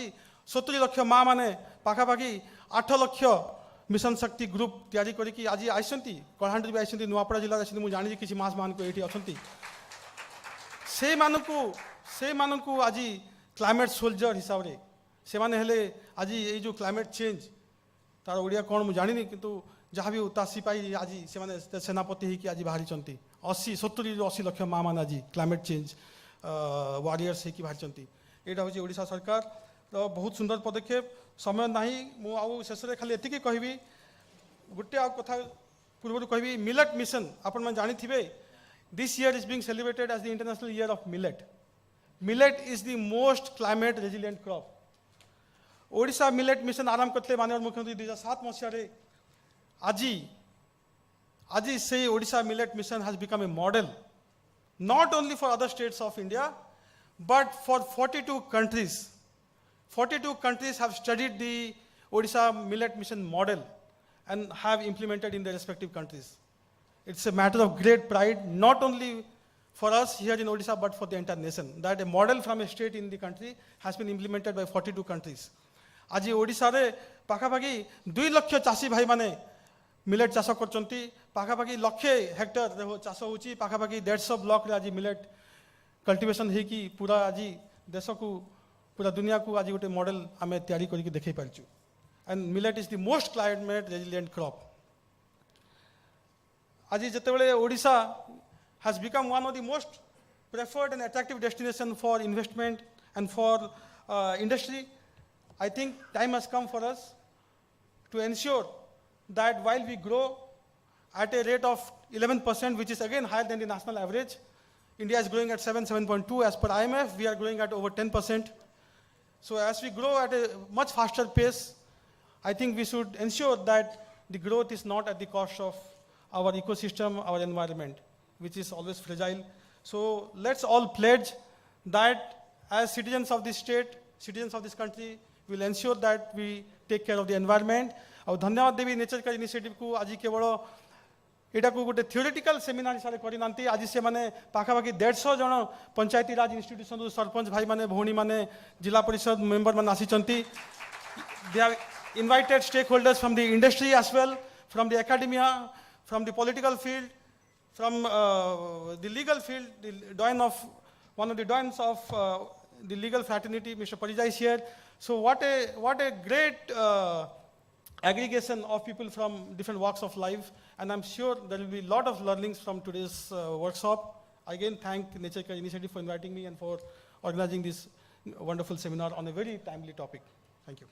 F: 70 लाख माँ माने पाखापाखि 8 लाख मिशन शक्ति ग्रुप तैयारी करके आज आई कलाहांडी भी आई नुआपड़ा जिला मुझे जानी किसी मास मान को ये अच्छा से मानू आज क्लाइमेट सोल्जर हिसाब से हेले आज ये जो क्लाइमेट चेंज तार ओडिया कौन मुझे जानी, किंतु जहाँ भी ता सिपाही आज से सेनापति होकर आज बाहरी 70-80 लाख माँ मैंने आज क्लाइमेट चेंज वारियर्स होकर बाहरी। यहाँ हूँ ओडिशा सरकार तो बहुत सुंदर पदक्षेप। समय ना मुझे शेष में खाली एति कहबी गोटे आ कथा पूर्व कहबी मिलेट मिशन, आपण मैंने जानी थे this year is being celebrated as the International Year of Millet. Millet is the most climate resilient crop. Odisha Millet Mission आरंभ करते माननीय मुख्यमंत्री 2007 मसीह आज से Odisha Millet Mission has become a model not only for other states of India but for 42 countries. 42 countries have studied the Odisha Millet Mission model and have implemented in their respective countries. It's a matter of great pride, not only for us here in Odisha, but for the entire nation, that a model from a state in the country has been implemented by 42 countries. आज ओडिशा रे पाखापाखि 2 लाख चाषी भाई माने millet चाष करचंती, पाखापाखि लक्षे Hector चाष होची, पाखापाखि 150 block रे आज मिलेट कल्टीवेशन हे कि पूरा आज देश को पूरा दुनिया को आज गोटे मॉडल आमे तैयारी करके देखै पारचू। And millet is the most climate resilient crop. आज जितेबाला Odisha has become one of the most preferred and attractive destination for investment and for industry, I think time has come for us to ensure that while we grow at a rate of 11%, which is again higher than the national average, India is growing at 7.2 as per IMF, we are growing at over 10%. So as we grow at a much faster pace, I think we should ensure that the growth is not at the cost of our ecosystem, our environment, which is always fragile. So let's all pledge that as citizens of this state, citizens of this country, will ensure that we take care of the environment. और धन्यवाद देवी nature का initiative को आज केवल यहाँ को गोटे theoretical seminar हिसाब से करना आज से माने पाखापाखि 150 जन पंचायती राज इंस्टीट्यूशन सरपंच भाई माने भौणी माने जिला परिषद मेंबर माने आसीचंती. They have invited stakeholders from the industry as well, from the academia, from the political field, from the legal field. The doyen of one of the doyens of the legal fraternity, Mr. Parijai is here. So what a great aggregation of people from different walks of life, and I'm sure there will be a lot of learnings from today's workshop. I again thank Nature Care Initiative for inviting me and for organizing this wonderful seminar on a very timely topic. Thank you.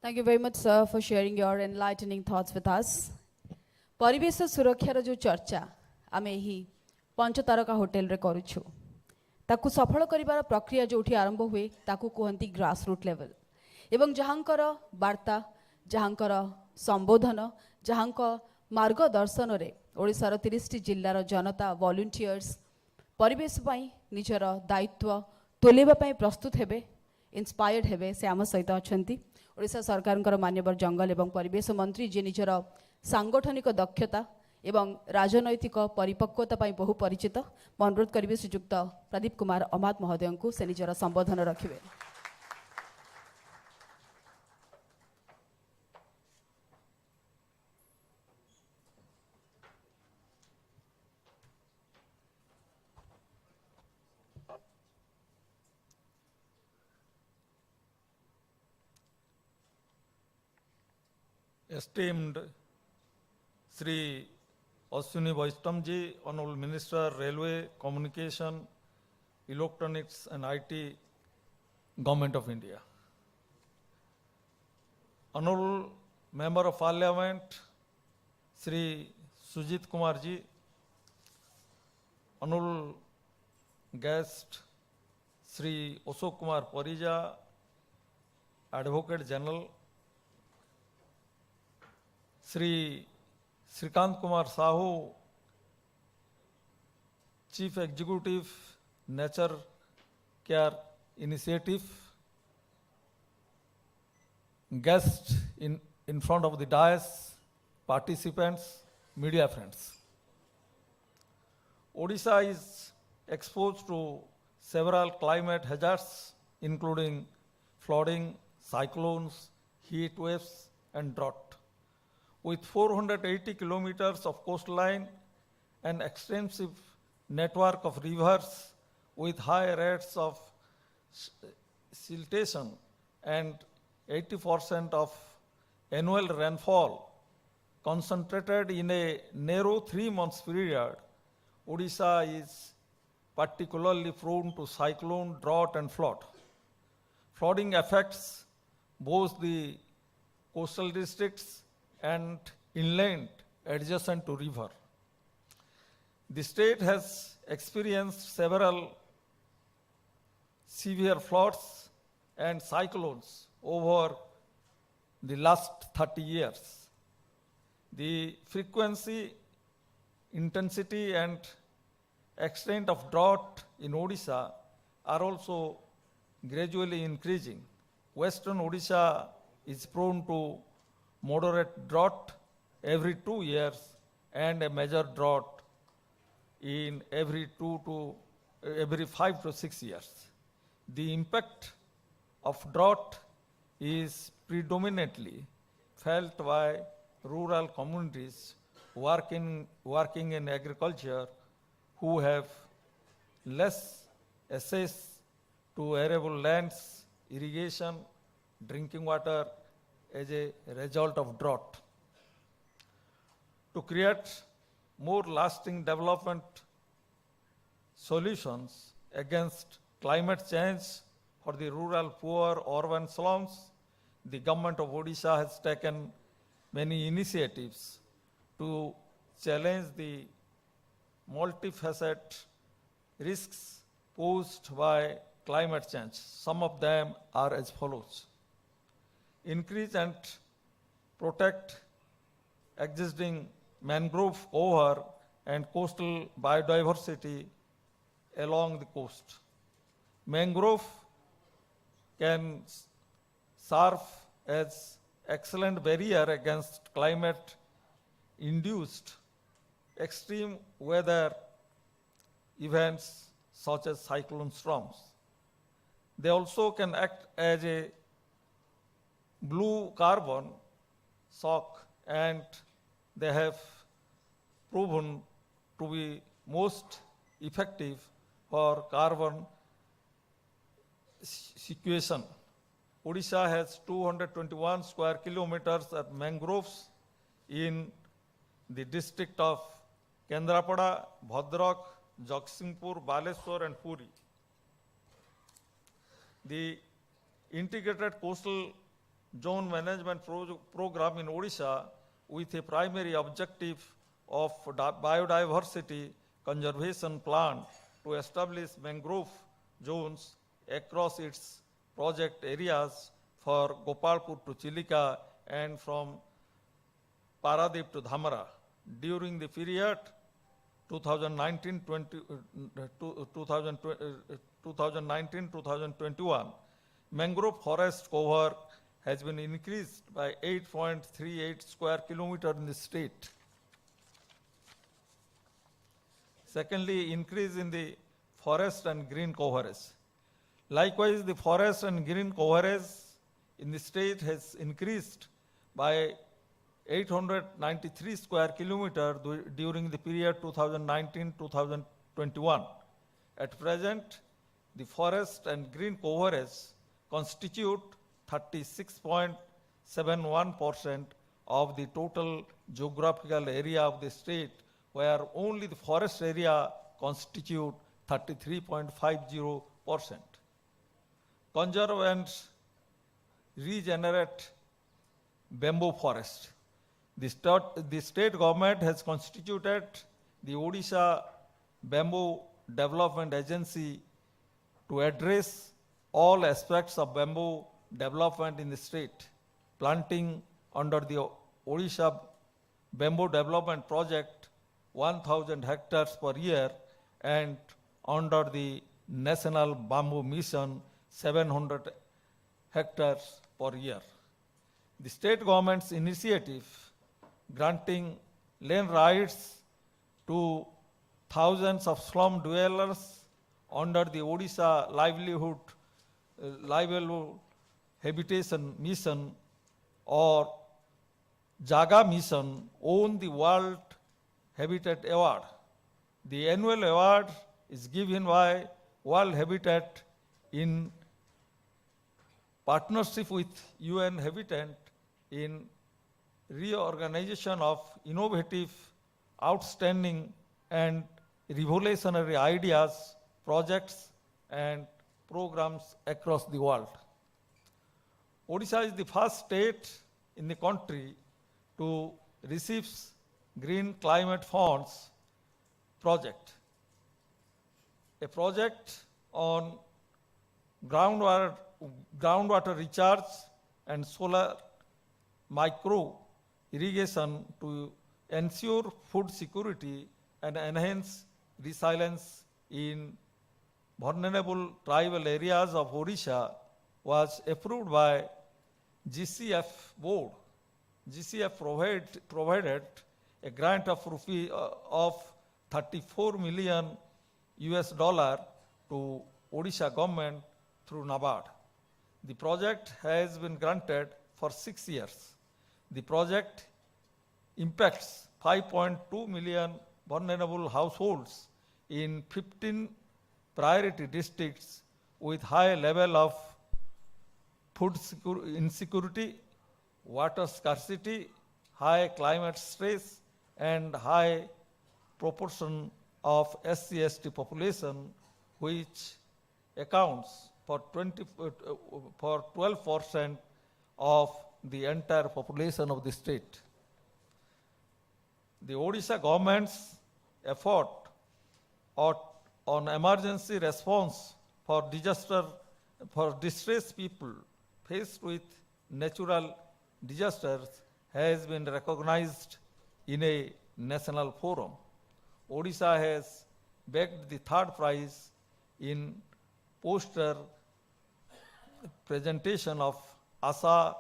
A: Thank you very much, sir, for sharing your enlightening thoughts with us. परिवेश सुरक्षार जो चर्चा आमे ही पंचतारका hotel रे करूछु ताकू सफल करिवार प्रक्रिया जोठी आरंभ हुए ताकू कहंती ग्रास रूट लेवल एवं जहांकर वार्ता जहांकर संबोधन जहांक मार्गदर्शन रे ओडिशार 30 जिल्लार जनता वॉलंटियर्स परिवेश पई निजर दायित्व तोलेबा पई प्रस्तुत हेबे इंस्पायर्ड हेबे से आम सहित अछंती ओडिशा सरकारଙ୍କର मान्यवर जंगल एवं परिवेश मंत्री जे निजर सांगठनिक दक्षता एवं राजनैतिक परिपक्वता पई बहु परिचित अनुरोध करिवे श्रीयुक्त प्रदीप कुमार अमात महोदय को से निजर संबोधन रखिबे.
G: Esteemed Shri Ashwini Vaishnaw ji, Honorable Minister, Railway, Communication, Electronics and IT, Government of India. Honorable Member of Parliament, Shri Sujit Kumar ji, Honorable Geust, Shri Ashok Kumar Parija, Advocate General, Shri Srikant Kumar Sahu, Chief Executive, Nature Care Initiative, guests in front of the dais, participants, media friends. Odisha is exposed to several climate hazards, including flooding, cyclones, heat waves, and drought. With 480 kilometers of coastline, an extensive network of rivers with high rates of siltation and 80% of annual rainfall concentrated in a narrow 3 months period, Odisha is particularly prone to cyclone, drought, and flood. Flooding affects both the coastal districts and inland adjacent to river. The state has experienced several severe floods and cyclones over the last 30 years. The frequency, intensity, and extent of drought in Odisha are also gradually increasing. Western Odisha is prone to moderate drought every 2 years and a major drought in every 5 to 6 years. The impact of drought is predominantly felt by rural communities working in agriculture who have less access to arable lands, irrigation, drinking water as a result of drought. To create more lasting development solutions against climate change for the rural poor urban slums, the government of Odisha has taken many initiatives to challenge the multifaceted risks posed by climate change. Some of them are as follows. Increase and protect existing mangrove cover and coastal biodiversity along the coast. Mangrove can serve as excellent barrier against climate-induced extreme weather events such as cyclone storms. They also can act as a blue carbon shock, and they have proven to be most effective for carbon sequestration. Odisha has 221 square kilometers of mangroves in the district of Kendrapada, Bhadrak, Jagsingpur, Baleshwar, and Puri. The integrated coastal zone management program in Odisha, with a primary objective of biodiversity conservation plan to establish mangrove zones across its project areas for Gopalpur to Chilika and from Paradip to Dhamara. During the period 2019-2021, mangrove forest cover has been increased by 8.38 square kilometers in the state. Secondly, increase in the forest and green coverage. Likewise, the forest and green coverage in the state has increased by 893 square kilometers during the period 2019-2021. At present, the forest and green coverage constitute 36.71% of the total geographical area of the state, where only the forest area constitute 33.50%. Conserve and regenerate bamboo forest. The state government has constituted the Odisha Bamboo Development Agency to address all aspects of bamboo development in the state. Planting under the Odisha Bamboo Development Project 1,000 hectares per year, and under the National Bamboo Mission 700 hectares per year. The state government's initiative granting land rights to thousands of slum dwellers under the Odisha Livelihood Habitation Mission or Jaga Mission won the World Habitat Award. The annual award is given by World Habitat in partnership with UN Habitat in reorganization of innovative, outstanding and revolutionary ideas, projects and programs across the world. Odisha is the first state in the country to receive Green Climate Funds project, a project on groundwater recharge and solar micro irrigation to ensure food security and enhance resilience in vulnerable tribal areas of Odisha was approved by GCF board. GCF provided a grant of of 34 million US dollar to Odisha government through NABARD. The project has been granted for 6 years. The project impacts 5.2 million vulnerable households in 15 priority districts with high level of food insecurity, water scarcity, high climate stress, and high proportion of SC/ST population, which accounts for 12% of the entire population of the state. The Odisha government's effort on emergency response for distressed people faced with natural disasters has been recognized in a national forum. Odisha has bagged the third prize in poster presentation of Asa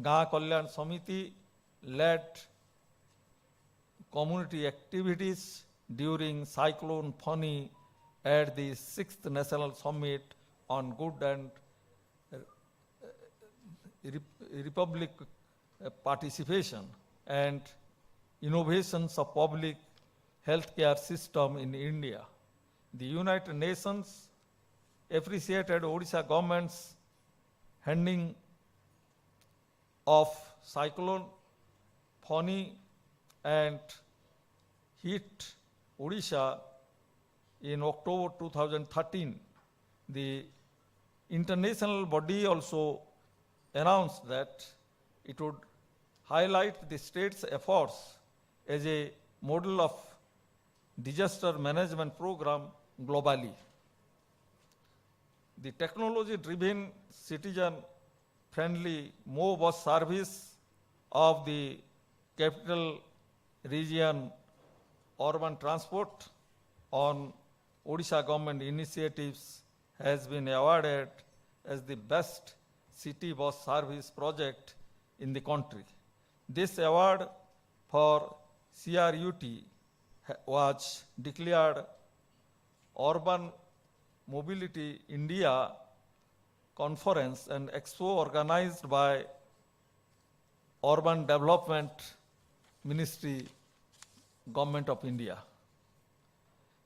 G: Gaon Kalyan Samiti led community activities during Cyclone Fani at the 6th National Summit on Good and Republic Participation and Innovations of Public Healthcare System in India. The United Nations appreciated Odisha government's handling of Cyclone Fani and hit Odisha in October 2013. The international body also announced that it would highlight the state's efforts as a model of disaster management program globally. The technology-driven, citizen-friendly Mo bus service of the capital region urban transport on Odisha government initiatives has been awarded as the best city bus service project in the country. This award for CRUT was declared Urban Mobility India Conference and Expo organized by Urban Development Ministry, Government of India.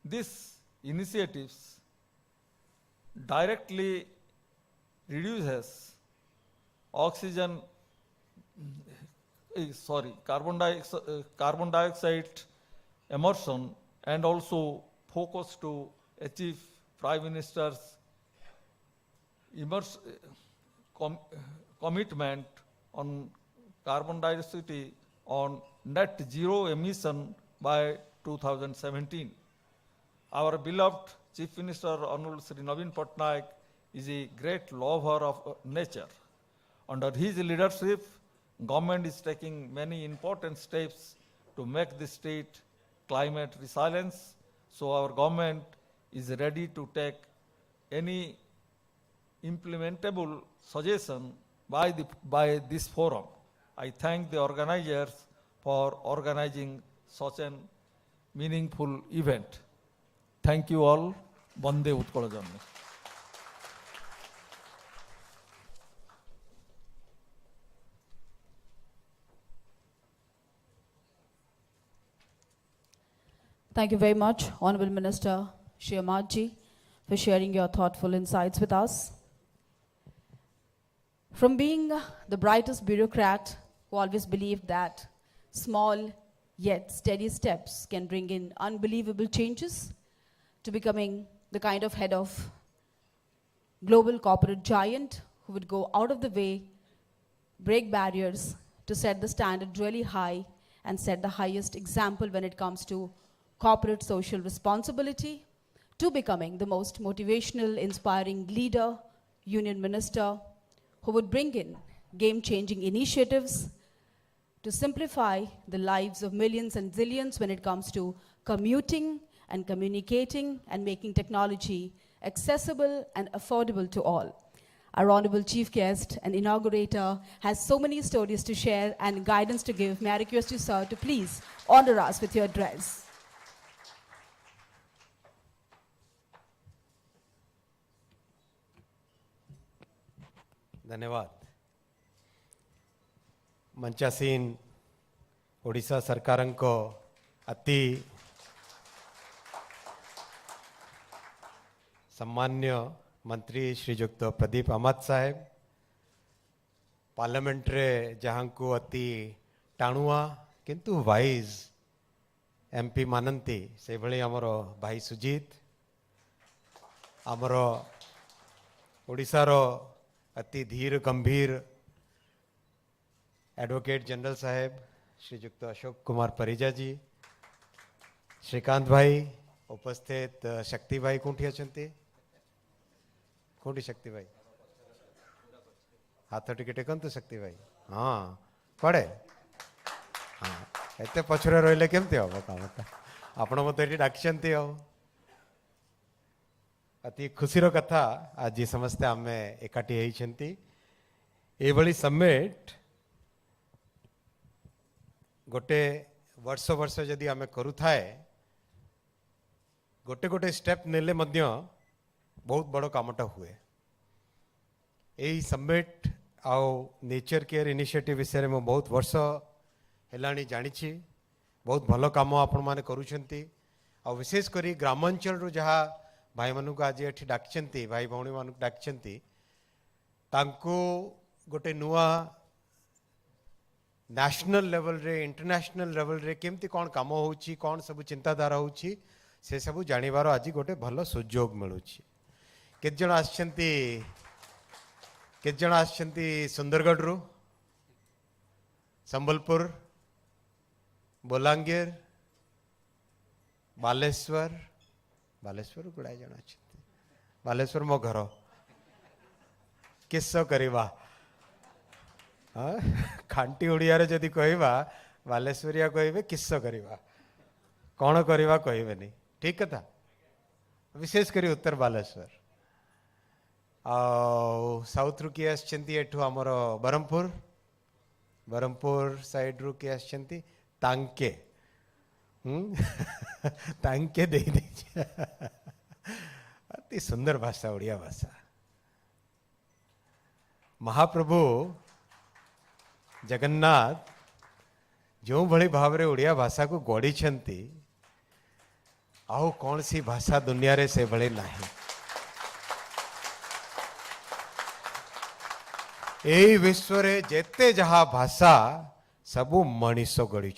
G: These initiatives directly reduces oxygen carbon dioxide emission, and also focus to achieve Prime Minister's commitment on carbon dioxide on net zero emission by 2017. Our beloved Chief Minister Honorable Shri Naveen Patnaik is a great lover of nature. Under his leadership, government is taking many important steps to make the state climate resilient. So our government is ready to take any implementable suggestion by this forum. I thank the organizers for organizing such an meaningful event. Thank you all. Bande Utkala Janni.
A: Thank you very much, Honorable Minister Shri Ji, for sharing your thoughtful insights with us. From being the brightest bureaucrat who always believed that small yet steady steps can bring in unbelievable changes, to becoming the kind of head of global corporate giant who would go out of the way, break barriers to set the standard really high and set the highest example when it comes to corporate social responsibility, to becoming the most motivational, inspiring leader, union minister, who would bring in game-changing initiatives to simplify the lives of millions and zillions when it comes to commuting and communicating and making technology accessible and affordable to all. Our Honorable Chief Guest and Inaugurator has so many stories to share and guidance to give. May I request you, sir, to please honor us with your address.
H: धन्यवाद. मंचासीन ओडिशा सरकारंको अति सम्मान्य मंत्री श्रीजुक्त प्रदीप अमात साहेब, parliament रे जहां को अति टाणुआ किंतु wise MP मानती से भली आमर भाई सुजीत, आमर ओडिशार अति धीर गंभीर एडवोकेट जनरल साहेब श्रीजुक्त अशोक कुमार परिजा जी, श्रीकांत भाई, उपस्थित शक्ति भाई कोठी अछंती, कोठी शक्ति भाई, हाथ टिके टेकंतु शक्ति भाई, हाँ पड़े, हाँ एते पछरे रहिले केमती हम काम आपण मते एटी डाकिसंती हो. अति खुशीर कथा आज समस्ते आमे एकाठी होइछंती. एभली समिट गोटे वर्ष वर्ष जदि आमे करू थाए, गोटे गोटे स्टेप नेले मध्य बहुत बड़ कामटा हुए. एही समिट आउ नेचर केयर इनिशिएटिव विषय में बहुत वर्ष हेलाणी जानिछि. बहुत भल काम आपण माने करूछंती. आ विशेष करी ग्रामांचल रु जहा भाई मानू को आज एठी डाकिछंती, भाई भौणी मानू डाकिछंती, तांको गोटे नुआ नेशनल लेवल रे, इंटरनेशनल लेवल रे केमती कौन काम होउची, कौन सब चिंताधारा होउची, से सब जानिबार आज गोटे भल सुजोग मिलुची. केत जण आछंती सुंदरगढ़ रु, संबलपुर, बोलांगीर, बालेश्वर, बालेश्वर गुड़ाए जन अच्छे, बालेश्वर मो घर किस करवा खांटी ओडिया जदि कहवा बालेश्वरिया कहे किस करवा कौन करवा कहबेनी. ठीक कथा. विशेष करी उत्तर बालेश्वर साउथ रु किए आछंती एठू हमर बरहमपुर, बरहमपुर साइड रु किए आछंती तांके, तांके दे दीजिए. अति सुंदर भाषा ओडिया भाषा. महाप्रभु जगन्नाथ जो भली भाव रे ओडिया भाषा को गढ़ी छंती, आओ कौन सी भाषा दुनिया रे से भले नहीं. ए विश्व रे जेते जहा भाषा सबू मनीष गढ़ी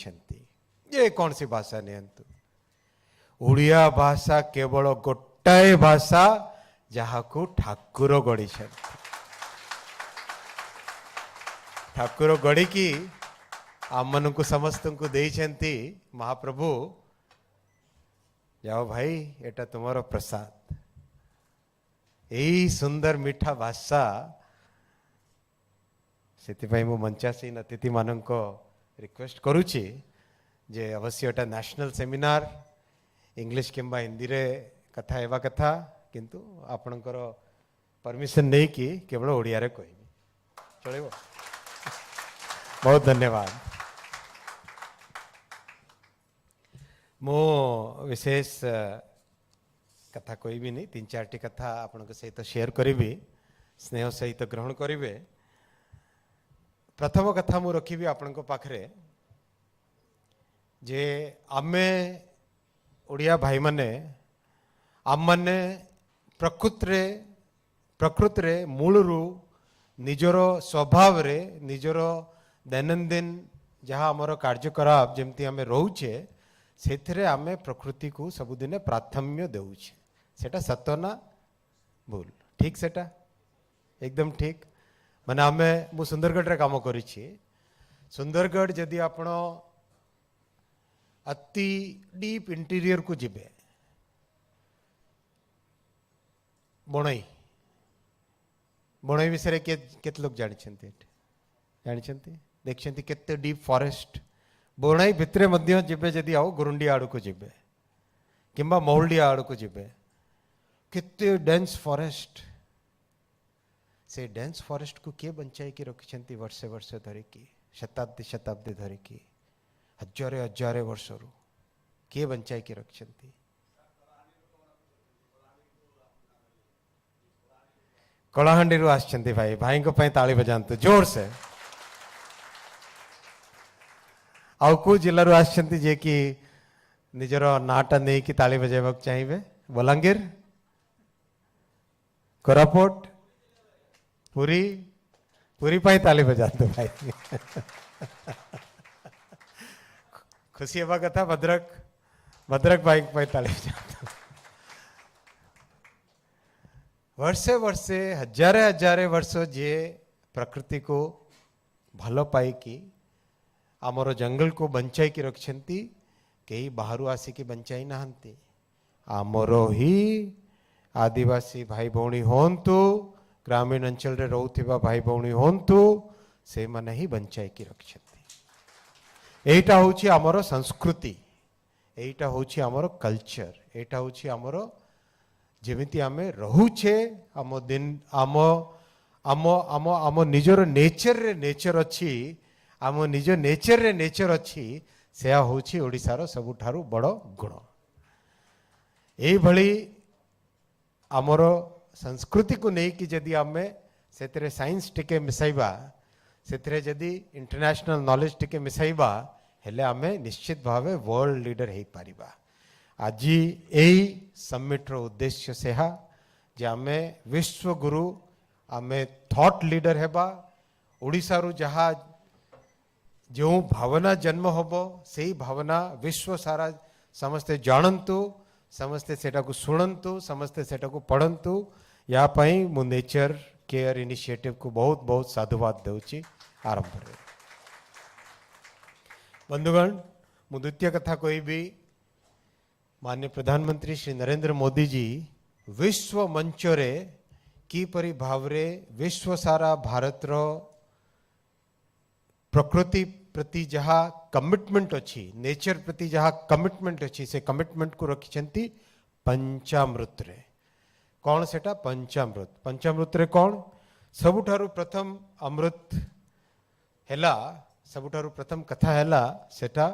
H: ये कौन सी भाषा नियंतु ओडिया भाषा केवल गोटाए भाषा जहाँ को ठाकुर गढ़ी ठाकुर गढ़ी की आम मन को समस्त को देइछंती महाप्रभु जाओ भाई एटा तुम्हारो प्रसाद यही सुंदर मीठा भाषा से मु मंचासीन अतिथि मान रिक्वेस्ट करुच्ची जे अवश्य एटा नेशनल सेमिनार इंग्लिश किंबा हिंदी रे कथा हेबा कथा किंतु आपणकर परमिशन नहीं कि केवल ओडिया रे कहबी चलिबो बहुत धन्यवाद मो विशेष कथा कोई भी नहीं 3-4 कथा आपण सहित शेयर करी स्नेह सहित ग्रहण करेंगे प्रथम कथा मु रखी आपण पाखरे जे आमे ओडिया भाई माने आम माने प्रकृत रे मूलरू निजर स्वभाव रे निजर दैनंदिन जहाँ आमर कार्यकलाप जमती आम रोचे से आमे प्रकृति को सबुदिने प्राथम्य देउछे सेटा सत ना भूल ठीक सेटा एकदम ठीक माने आमे मु सुंदरगढ़ रे काम करिछि सुंदरगढ़ जदि आपण अति डीप इंटीरियर को जिबे बणई बणई विषय के लोग जानी देखते केते डीप फॉरेस्ट बणई भितरे मध्य जिबे जदि आओ गुरुंडिया आड़ को जिबे किंबा मौलडिया आड़ को जिबे केते डेंस फॉरेस्ट से डेंस फॉरेस्ट को किए बंचाई की रखिछंती वर्षे वर्षे धरिकी शताब्दी धरिकी हजारे हजारे वर्ष रु किए बंचाई की रखिछंती कलाहांडी रु आछंती भाई भाई को पई ताली बजांतु जोर से आउ को जिल्ला रु आछंती जे कि निजर नाटा नहीं कि ताली बजाइबा चाहिए बलांगीर कोरापुट पुरी पुरी पाई ताली बजातु भाई खुशी हवा कथा भद्रक भाई पाई ताली बजातु वर्षे वर्षे हजारे हजारे वर्ष जे प्रकृति को भल पाई कि आमर जंगल को बंचाई की रखिछंती कई बाहर आसिकी बंचाई नहांती आमर ही आदिवासी भाई भौणी होंतु ग्रामीण अंचल रे रहउथिबा भाई भौणी होंतु से माने ही बंचाई की रखिछंती एटा होछि आमर संस्कृति एटा होछि आमर कल्चर एटा होछि आमर जेमिति आमे रहुछे आम दिन आम आम आम आम निजर नेचर रे नेचर अछि आम निज नेचर रे नेचर अछि सेया होछि ओडिसार सबुठारु बड़ गुण एई भली आमर संस्कृति को नहीं कि जदि आमे सेतरे साइंस टिके मिसाइबा सेतरे जदि इंटरनेशनल नॉलेज टिके मिसाइबा हेले आमे निश्चित भावे वर्ल्ड लीडर हेई पारिबा आज यही समिट रो उद्देश्य से हा जे आमे विश्व गुरु आमे थॉट लीडर हेबा ओडिसा रु जहा जो भावना जन्म होबो सेही भावना विश्व सारा समस्ते जानंतु समस्ते सेटा को सुनंतु समस्ते सेटा को पढ़ंतु या पई मु नेचर केयर इनिशिएटिव को बहुत बहुत साधुवाद देउची आरंभ रे बंधुगण मु द्वितीय कथा कोई भी माननीय प्रधानमंत्री श्री नरेंद्र मोदी जी विश्व मंच रे की परि भावरे विश्व सारा भारत रो प्रकृति प्रति जहा कमिटमेंट अच्छी नेचर प्रति जहा कमिटमेंट अच्छी से कमिटमेंट को रखिछंती पंचामृत रे कौन सेटा पंचामृत रे कौन सबुठारु प्रथम अमृत हेला सबुठारु प्रथम कथा हेला सेटा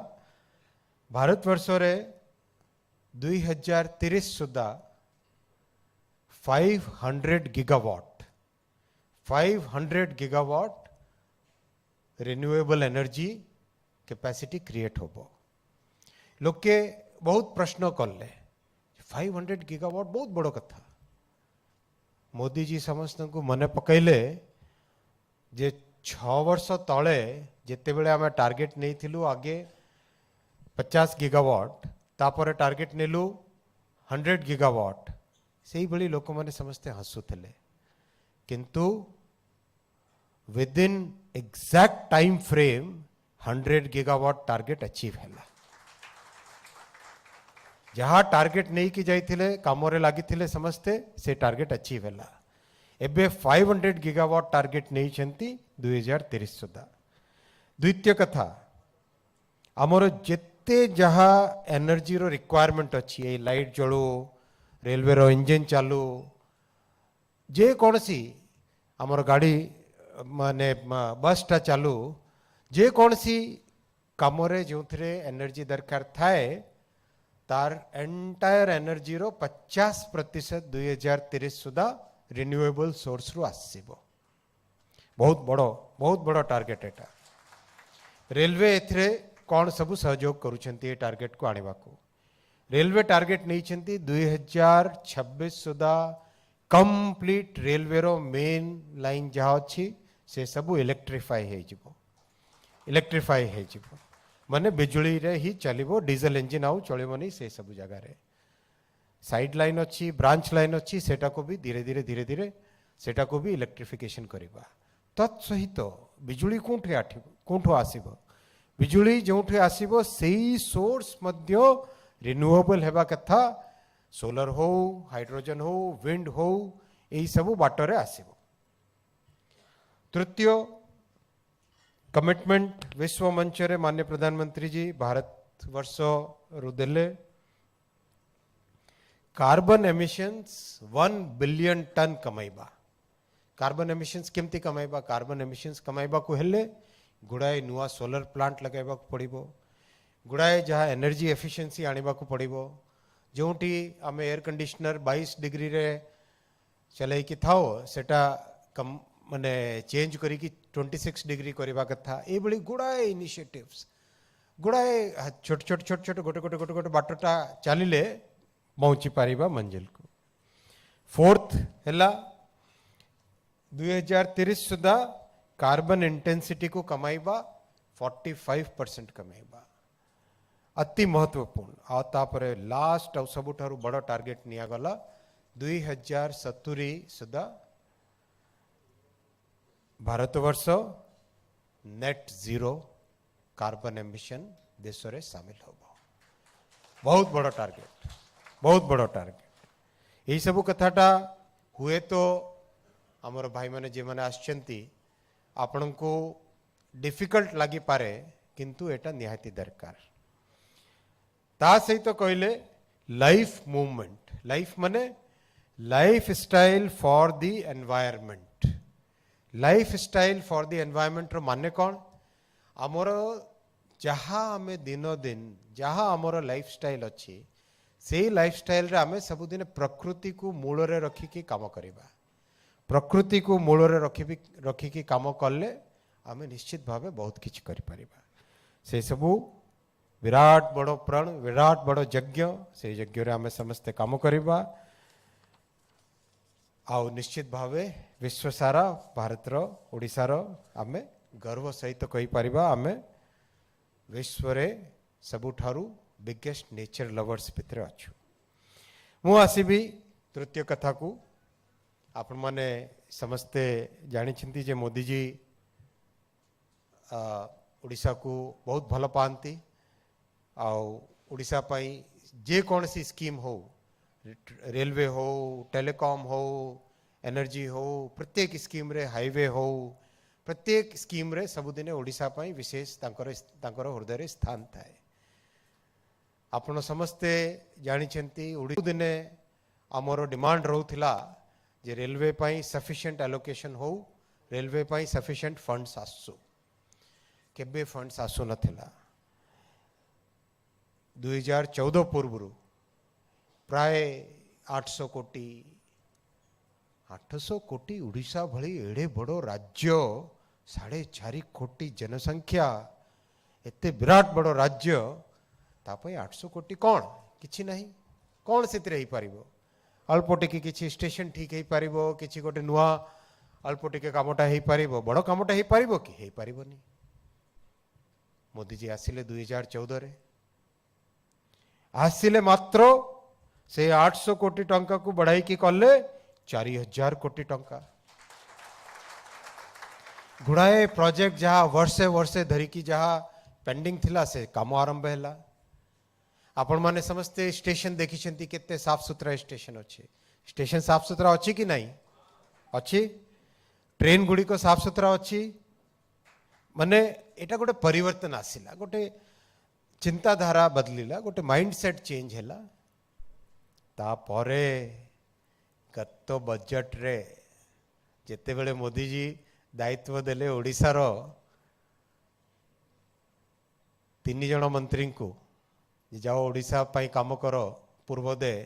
H: भारतवर्ष रे 2030 सुधा 500 gigawatt renewable energy capacity create होबो लोके बहुत प्रश्न करले 500 गीगावाट बहुत बड़ कथा मोदी जी समस्त को मने पकैले जे 6 वर्ष तले ଯେତେବେଳେ ଆମେ ଟାର୍ଗେଟ ନେଇଥିଲୁ ଆगे 50 ଗିଗାୱାଟ୍ ତାପରେ ଟାର୍ଗେଟ ନେଲୁ 100 ଗିଗାୱାଟ୍ ସେଇଭଳି ଲୋକମାନେ ସମସ୍ତେ ହସୁଥିଲେ କିନ୍ତୁ within exact time frame 100 gigawatt target achieve hela जहाँ टार्गेट नहीं कि जाइथिले कामरे लागिथिले समस्ते से टार्गेट अचीव हला एबे 500 गिगावाट टार्गेट नहीं छंती 2030 सुधा द्वितीय कथा आमर जेते जहाँ एनर्जी रो रिक्वायरमेंट अच्छी है लाइट जळू रेलवे रो इंजन चालू जे कौन सी आमर गाड़ी माने बस टा चालू जे कौन सी कामरे जो थे एनर्जी दरकार थाए तार एंटायर एनर्जी रो 50% 2030 सुधा रिन्यूएबल सोर्स रु आसीबो बहुत बड़ो टार्गेट एटा रेलवे एथरे कौन सब सहयोग करूछंती टार्गेट को आनिबा को रेलवे टार्गेट नहीं छंती 2026 सुधा कंप्लीट रेलवे रो मेन लाइन जहाँ अच्छी से सब इलेक्ट्रिफाई है जीवो माने बिजुली रे ही चलिबो डीजल इंजन आउ चलिबोनी से सब जगह रे साइड लाइन अच्छी ब्रांच लाइन अच्छी सेटा को भी धीरे धीरे सेटा को भी इलेक्ट्रिफिकेशन करिबा तत्सहित बिजुली कोठो आसीबो बिजुली जोठे आसीबो सेही सोर्स मध्य रिन्यूएबल हेबा कथा सोलर हो हाइड्रोजन हो विंड हो यही सब बाटरे आसीबो तृतीय कमिटमेंट विश्व मंच रे माननीय प्रधानमंत्री जी भारत वर्ष रुदेले कार्बन एमिशंस 1 बिलियन टन कमाइबा कार्बन एमिशंस केमती कमाइबा कार्बन एमिशंस कमाइबा को हेले गुड़ाए नुआ सोलर प्लांट लगाइबा को पड़िबो गुड़ाए जहाँ एनर्जी एफिशिएंसी आनिबा को पड़िबो जोटी आम एयर कंडीशनर 22 डिग्री रे चलाई कि थाओ सेटा कम माने चेंज करी कि 26 डिग्री करबा कथा ए बड़ी गुड़ाए इनिशिएटिव्स गुड़ाए छोट गोटे बाटटा चलिले पहुंची पारिबा मंजिल को फोर्थ हैला 2030 सुधा कार्बन इंटेंसिटी को कमाइबा 45% कमाइबा अति महत्वपूर्ण आ तापरे लास्ट और सबुठारु बड़ टार्गेट निया गला 2070 सुधा Bharatvarsh net zero carbon emission देश रे शामिल होबो बहुत बड़ टार्गेट यही सब कथाटा हुए तो आमर भाई माने जे माने आछंती आपण को डिफिकल्ट लगी पारे किंतु एटा निहाती दरकार ता सहित तो कहले लाइफ मूवमेंट लाइफ माने lifestyle for the environment lifestyle for the environment रो माने कौन आमर जहाँ आम दिन दिन जहाँ आमर लाइफ स्टाइल अच्छी से लाइफ स्टाइल रे आमे सबुदिन प्रकृति को मूल रे रखिकी काम करिबा प्रकृति को मूल रे रखिकी काम कले आमे निश्चित भावे बहुत किछ करि परिबा से सबु विराट बड़ प्रण विराट बड़ यज्ञ से यज्ञ रे आमे समस्त काम करिबा आउ निश्चित भावे विश्व सारा भारत रो ओडिसा रो आमे गर्व सहित कहि परिबा आमे विश्व रे सबुठारु बिगेस्ट नेचर लवर्स भितर अच्छु मु आसीबी तृतीय कथा को आपण माने समस्ते जानी छिंती जे मोदी जी ओडिशा को बहुत भल पाती ओडिशा पाई जे कौन सी स्कीम हो रेलवे हो टेलीकॉम हो एनर्जी हो प्रत्येक स्कीम रे हाईवे हो प्रत्येक स्कीम रे सबुदिने ओडिशा पाई विशेष तांकर हृदय रे स्थान थाए आपण समस्ते जानी छंती ओडिशा दिने आमर डिमांड रहउथिला जे रेलवे पाई सफिशिएंट एलोकेशन हो रेलवे पाई सफिशिएंट फंड्स आसु केबे फंड्स आसु नथिला 2014 पूर्व प्राय 800 कोटी ओडिशा भली एड़े बड़ो राज्य 4.5 कोटी जनसंख्या एते विराट बड़ो राज्य तापई 800 कोटी कौन किछि नहीं कौन से रही पारिबो अल्प टिके किछि स्टेशन ठीक है पारिबो किछि गोटे नुआ अल्प टिके कामटा है पारिबो बड़ कामटा है पारिबो कि है पारिबोनी मोदी जी आसिले 2014 रे आसिले मात्र से 800 कोटी टंका को बढ़ाई की कले 4000 कोटी टंका गुड़ाए प्रोजेक्ट जहाँ वर्षे वर्षे धरिकी जहाँ पेंडिंग थिला से काम आरंभ है आपण माने समस्ते स्टेशन देखी केते साफ सुथरा स्टेशन अच्छे स्टेशन साफ सुथरा अच्छी कि नहीं अच्छी ट्रेन गुड़ी को साफ सुथरा अच्छी माने एटा गोटे परिवर्तन आसिला गोटे चिंताधारा बदलिला गोटे माइंडसेट चेंज हैला तापरे गत बजेट रे जेते बेले मोदी जी दायित्व देले ओडिसा रो 3 जण मंत्री को जाओ ओडिशा पाई काम करो पूर्वोदय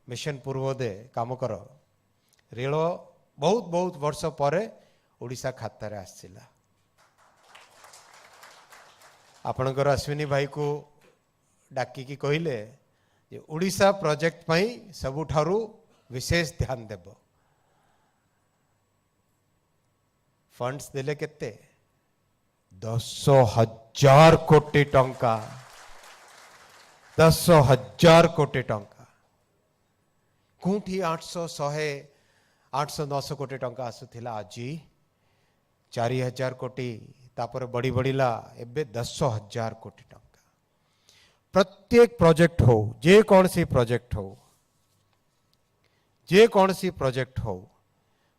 H: मिशन पूर्वोदय काम करो रेल बहुत बहुत वर्ष पर ओडिशा खाता रे आसिला आपणकर अश्विनी भाई को डाकिकी कहले जे ओडिशा प्रोजेक्ट पाई सबुठारु विशेष ध्यान देव फंड्स देले केते 10,000 कोटी टंका 10,000 कोटी टंका कोठी 800 900 कोटी टंका आसुथिला आज 4,000 कोटी तापर बड़ी बढ़िला एबे 10,000 कोटी टंका प्रत्येक प्रोजेक्ट हो जे कौन सी प्रोजेक्ट हो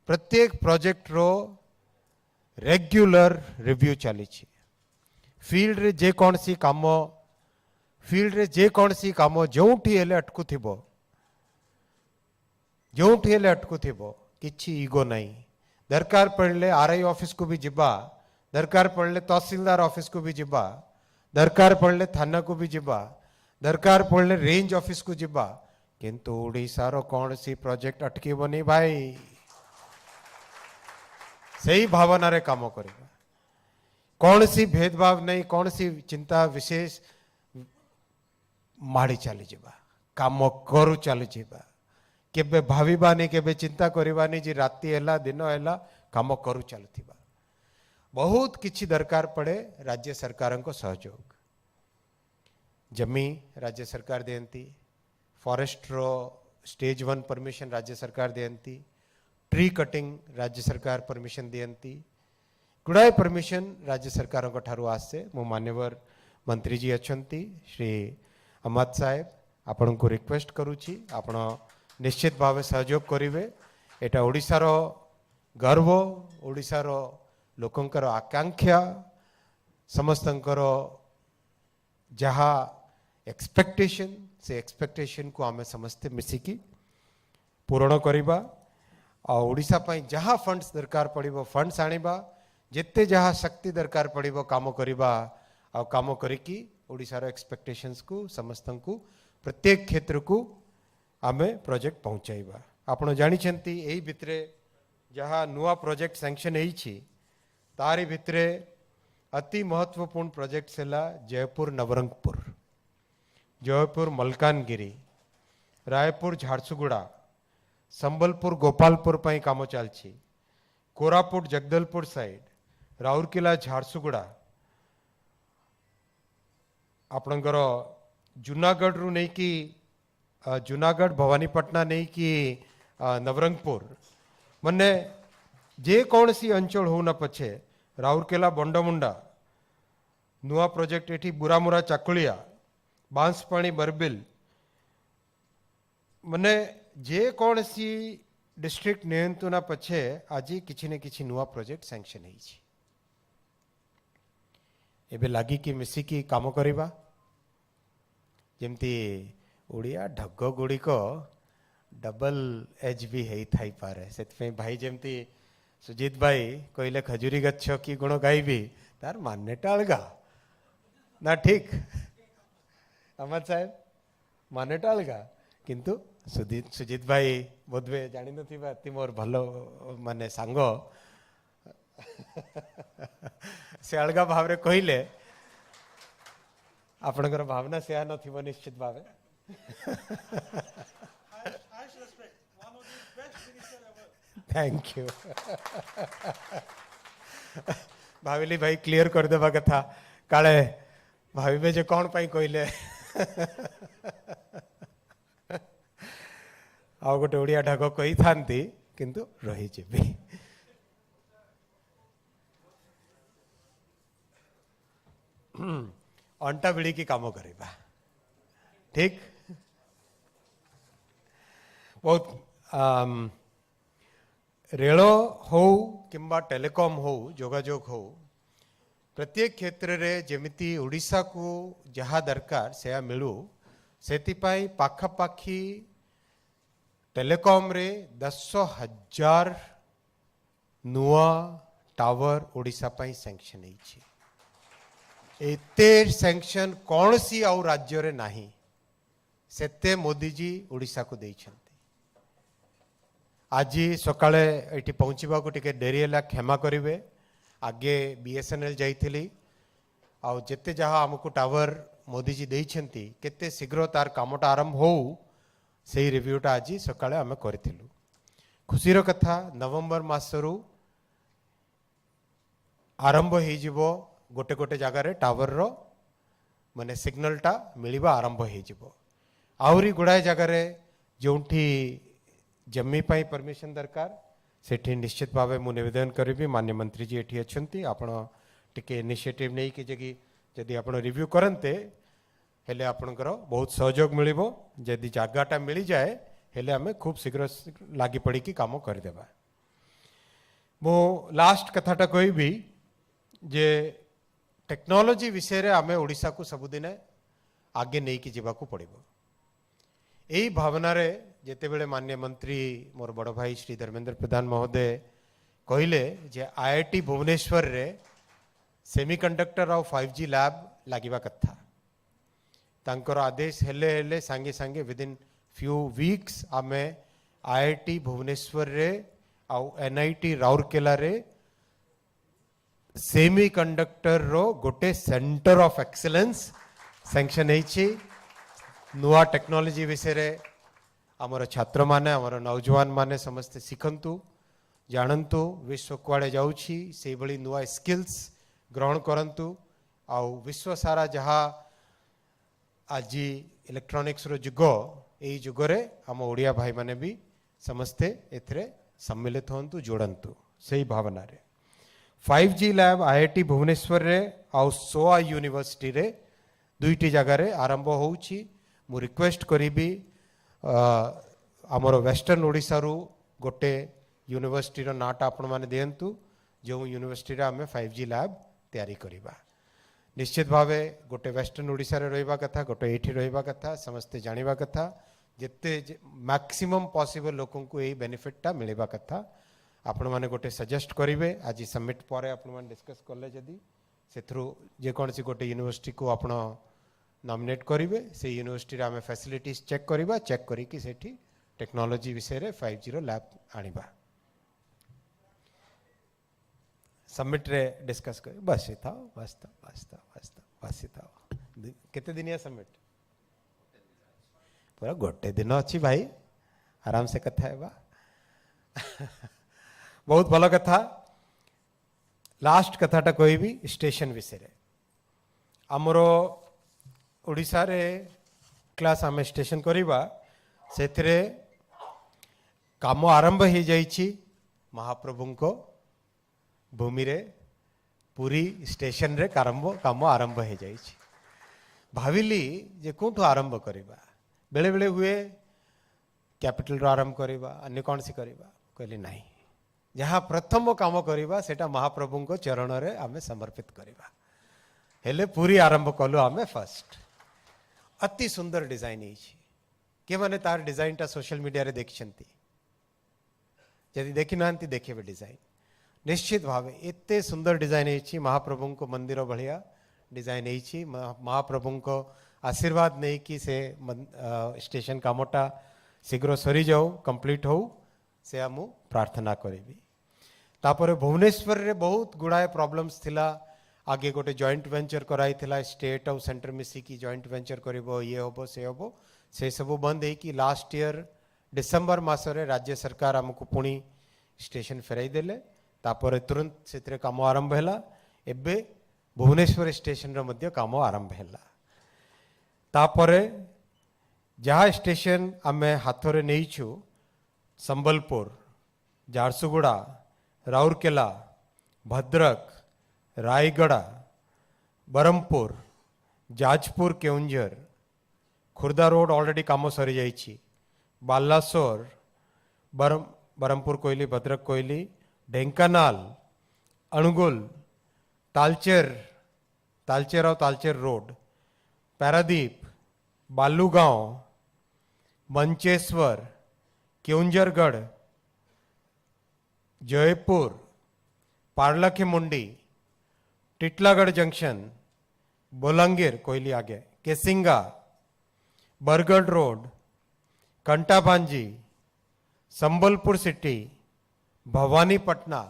H: प्रत्येक प्रोजेक्ट रो रेग्युलर रिव्यू चली फील्ड रे जे कौन सी काम जोठी हेले अटकु थिबो किछि ईगो नहीं दरकार पड़ले आरआई ऑफिस को भी जिबा दरकार पड़ले तहसीलदार ऑफिस को भी जिबा दरकार पड़ले थाना को भी जिबा दरकार पड़ले रेंज ऑफिस को जिबा किंतु ओडिशा रो कौन सी प्रोजेक्ट अटकीबनी भाई सही भावना रे काम करिबा कौन सी भेदभाव नहीं कौन सी चिंता विशेष माड़ी चली जावा काम करू चली जावा केबे भाविबानी केबे चिंता करिबानी जी राति हैला दिन हैला काम करू चलथिबा बहुत किछि दरकार पड़े राज्य सरकार को सहयोग जमी राज्य सरकार देंती फॉरेस्ट रो स्टेज 1 परमिशन राज्य सरकार देंती ट्री कटिंग राज्य सरकार परमिशन दियंती गुड़ाए परमिशन राज्य सरकार ठारू आसे मो मान्यवर मंत्री जी अच्छंती श्री अहमद साहेब आपण को रिक्वेस्ट करूची आपण निश्चित भाव सहयोग करिवे एटा ओडिशार गर्व ओडिशार लोकंकर आकांक्षा समस्तंकर जहा एक्सपेक्टेशन से एक्सपेक्टेशन को आमे समस्ते मिसिकी पूरण करिबा आ ओडिशा पई जहा फंड्स दरकार पड़िबो फंड्स आनिबा जेते जहा शक्ति दरकार पड़िबो काम करिबा आ काम करिकी ओडिशार एक्सपेक्टेशंस को समस्तन को प्रत्येक क्षेत्र को आमे प्रोजेक्ट पहुंचाइबा आपण जानिछंती एही भितरे जहा नुआ प्रोजेक्ट सैंक्शन हेछि तारी भितरे अति महत्वपूर्ण प्रोजेक्ट सेला जयपुर नवरंगपुर जयपुर मलकानगिरी रायपुर झारसुगुड़ा संबलपुर गोपालपुर पई काम चलछि कोरापुट जगदलपुर साइड राउरकेला झारसुगुड़ा आपणकर जूनागढ़ रु नहीं कि जूनागढ़ भवानीपटना नहीं कि नवरंगपुर मने जे कौन सी अंचल हो न पछे राउरकेला बंडमुंडा नुआ प्रोजेक्ट एठी बुरामुरा चाकुलिया बांसपाणी बरबिल मने जे कौन सी डिस्ट्रिक्ट नियंतु ना पछे आज किछि ने किछि नुआ प्रोजेक्ट सैंक्शन हेछि एबे लागी कि मिसिकी काम करिबा जेमती ओडिया ढग गुड़ी को डबल एच भी है थाई पारे से भाई जेमती सुजीत भाई कहले खजूरी गच्छ की गुण गायबी तार मान्यटा अलगा ना ठीक अहमद साहेब मान्यटा अलगा किंतु सुजीत भाई बोधवे जानी नथिबा ती मोर भलो माने सांग से अलगा भाव रे कहले आपणकर भावना से नथिबो निश्चित भावे थैंक यू भाविली भाई क्लियर कर देवा कथा काले भाविबे जे कौन पाई कहले आ गोटे ओडिया ढाक कही थांती किंतु रही जेबी अंटा बिड़ी की काम करवा ठीक बहुत रेल हो किंबा टेलीकॉम हो जोगाजोग हो प्रत्येक क्षेत्र रे जेमिति ओडिशा को जहाँ दरकार से मिलू से पाखापाखी टेलीकॉम रे 10,000 नुआ टावर ओडिशा पाई सैंक्शन होइछि एते सैंक्शन कौन सी आउ राज्य रे नाही सेते मोदी जी ओडिशा को देइछन्ति आज सकाळे एठी पहुँचबा को टिके डेरी होला क्षमा करिवे आगे बीएसएनएल जाइथिली आउ जेते जहाँ हमको टावर मोदी जी देइछन्ति केते शीघ्र तार कामटा आरंभ हो से रिव्यूटा आज सकाळे आमे करथिलु खुशीर कथा नवंबर मासरू आरंभ हो जिवो गोटे गोटे जगार टावर रो माने सिग्नलटा मिलिबा आरंभ हो जिवो आउरी गुड़ाए जगार जोठी जमी पाई परमिशन दरकार सेठी निश्चित भाव मु निवेदन करी मान्य मंत्री जी एठी अछंती आपण टिके इनिशिएटिव नै कि जगी जदि आपण रिव्यू करंते हेले आपणकर बहुत सहयोग मिलिबो जदि जागाटा मिली जाए हेले हमें खूब शीघ्र लागी पड़ी की काम कर देबा मो लास्ट कथाटा कहबी जे टेक्नोलॉजी विषय रे आमे ओडिशा को सबुदिन आगे नहीं कि जीवा को पड़िबो एही भावना रे जेते बेले मान्य मंत्री मोर बड़ भाई श्री धर्मेंद्र प्रधान महोदय कहले जे आईआईटी भुवनेश्वर रे सेमीकंडक्टर और 5G लैब लागिबा कथा तांकर आदेश हेले हेले सांगे सांगे विद इन फ्यू वीक्स आमे आईआईटी भुवनेश्वर रे आउ एनआईटी राउरकेला रे सेमीकंडक्टर रो गोटे सेंटर ऑफ एक्सीलेंस सैंक्शन होइछि नुआ टेक्नोलॉजी विषय रे आमर छात्र माने आमर नौजवान माने समस्ते शिखंतु जानंतु विश्व कुआडे जाउछि से भली नुआ स्किल्स ग्रहण करंतु आउ विश्व सारा जहाँ आज इलेक्ट्रॉनिक्स रो जुग एई जुग रे आम ओडिया भाई माने भी समस्ते एथरे सम्मिलित होंतु जोड़ंतु सही भावना रे 5G लैब आईआईटी भुवनेश्वर रे आउ सोआ यूनिवर्सिटी रे दुईटी जगह रे आरंभ होउछि मु रिक्वेस्ट करिबी आमर वेस्टर्न ओडिशा रु गोटे यूनिवर्सिटी रो नाटा आपण माने देंतु जो यूनिवर्सिटी रे आमे 5G लैब तैयारी करिबा निश्चित भावे गोटे वेस्टर्न ओडिशा रे रहिबा कथा गोटे एठी रहिबा कथा समस्ते जानिबा कथा जेते मैक्सिमम पॉसिबल लोकन को एही बेनिफिटटा मिलिबा कथा आपण माने गोटे सजेस्ट करिवे आज समिट परे आपण माने डिस्कस करले जदी सेथरु जे कोनसी गोटे यूनिवर्सिटी को आपण नॉमिनेट करिवे से यूनिवर्सिटी रे आमे फैसिलिटीज चेक करिबा चेक करी कि सेठी टेक्नोलॉजी विषय रे 5G रो लैब आनिबा समिट रे डिस्कस कर बस था बस था केते दिनिया समिट पूरा गोटे दिन अच्छी भाई आराम से कथा है बहुत भल कथा लास्ट कथाटा कहबी स्टेशन विषय आमर ओडिशा रे क्लास आम स्टेशन करवा से काम आरंभ हो जाइछि महाप्रभु को भूमि रे पूरी स्टेशन रे काम आरंभ हो जाइछि भाविली जे कोठो आरंभ करवा बेले बेले हुए कैपिटल रो आरंभ करवा अन्य कौन सी करवा कहली नहीं जहाँ प्रथम काम करवा सेटा महाप्रभु को चरण रे आमे समर्पित करवा हेले पूरी आरंभ कलु आमे फर्स्ट अति सुंदर डिजाइन के माने तार डिजाइन टा सोशल मीडिया रे देखछंती यदि देखि नांती देखिबे डिजाइन निश्चित भाव एते सुंदर डिजाइन है महाप्रभु को मंदिर भलिया डिजाइन है महाप्रभु को आशीर्वाद नहीं कि से स्टेशन कामटा शीघ्र सरी जाओ कंप्लीट हो से आमु प्रार्थना करेबी तापर भुवनेश्वर रे बहुत गुड़ाए प्रॉब्लम्स थिला आगे गोटे जॉइंट वेंचर कराई थिला स्टेट और सेंटर मिसी की जॉइंट वेंचर करिवो ये होबो से सब बंद है कि लास्ट ईयर डिसेंबर मासरे राज्य सरकार हमको पुणी स्टेशन फेराई देले तापर तुरंत से काम आरंभ है एबे भुवनेश्वर स्टेशन रो मध्य काम आरंभ हैला तापरे जहाँ स्टेशन आमे हाथरे नेइछु संबलपुर झारसुगुड़ा राउरकेला भद्रक रायगड़ा बरमपुर जाजपुर केउंझर खुर्दा रोड ऑलरेडी काम सरी जाइछि बालासोर बरमपुर कोइली भद्रक कोइली ढेंकानाल अणुगुल तालचेर और तालचेर रोड पारादीप बालूगांव मंचेश्वर केउंझरगढ़ जयपुर पार्लाखे मुंडी टिटलागढ़ जंक्शन बोलांगीर कोयली आगे केसिंगा बरगढ़ रोड कंटाबांजी संबलपुर सिटी भवानीपटना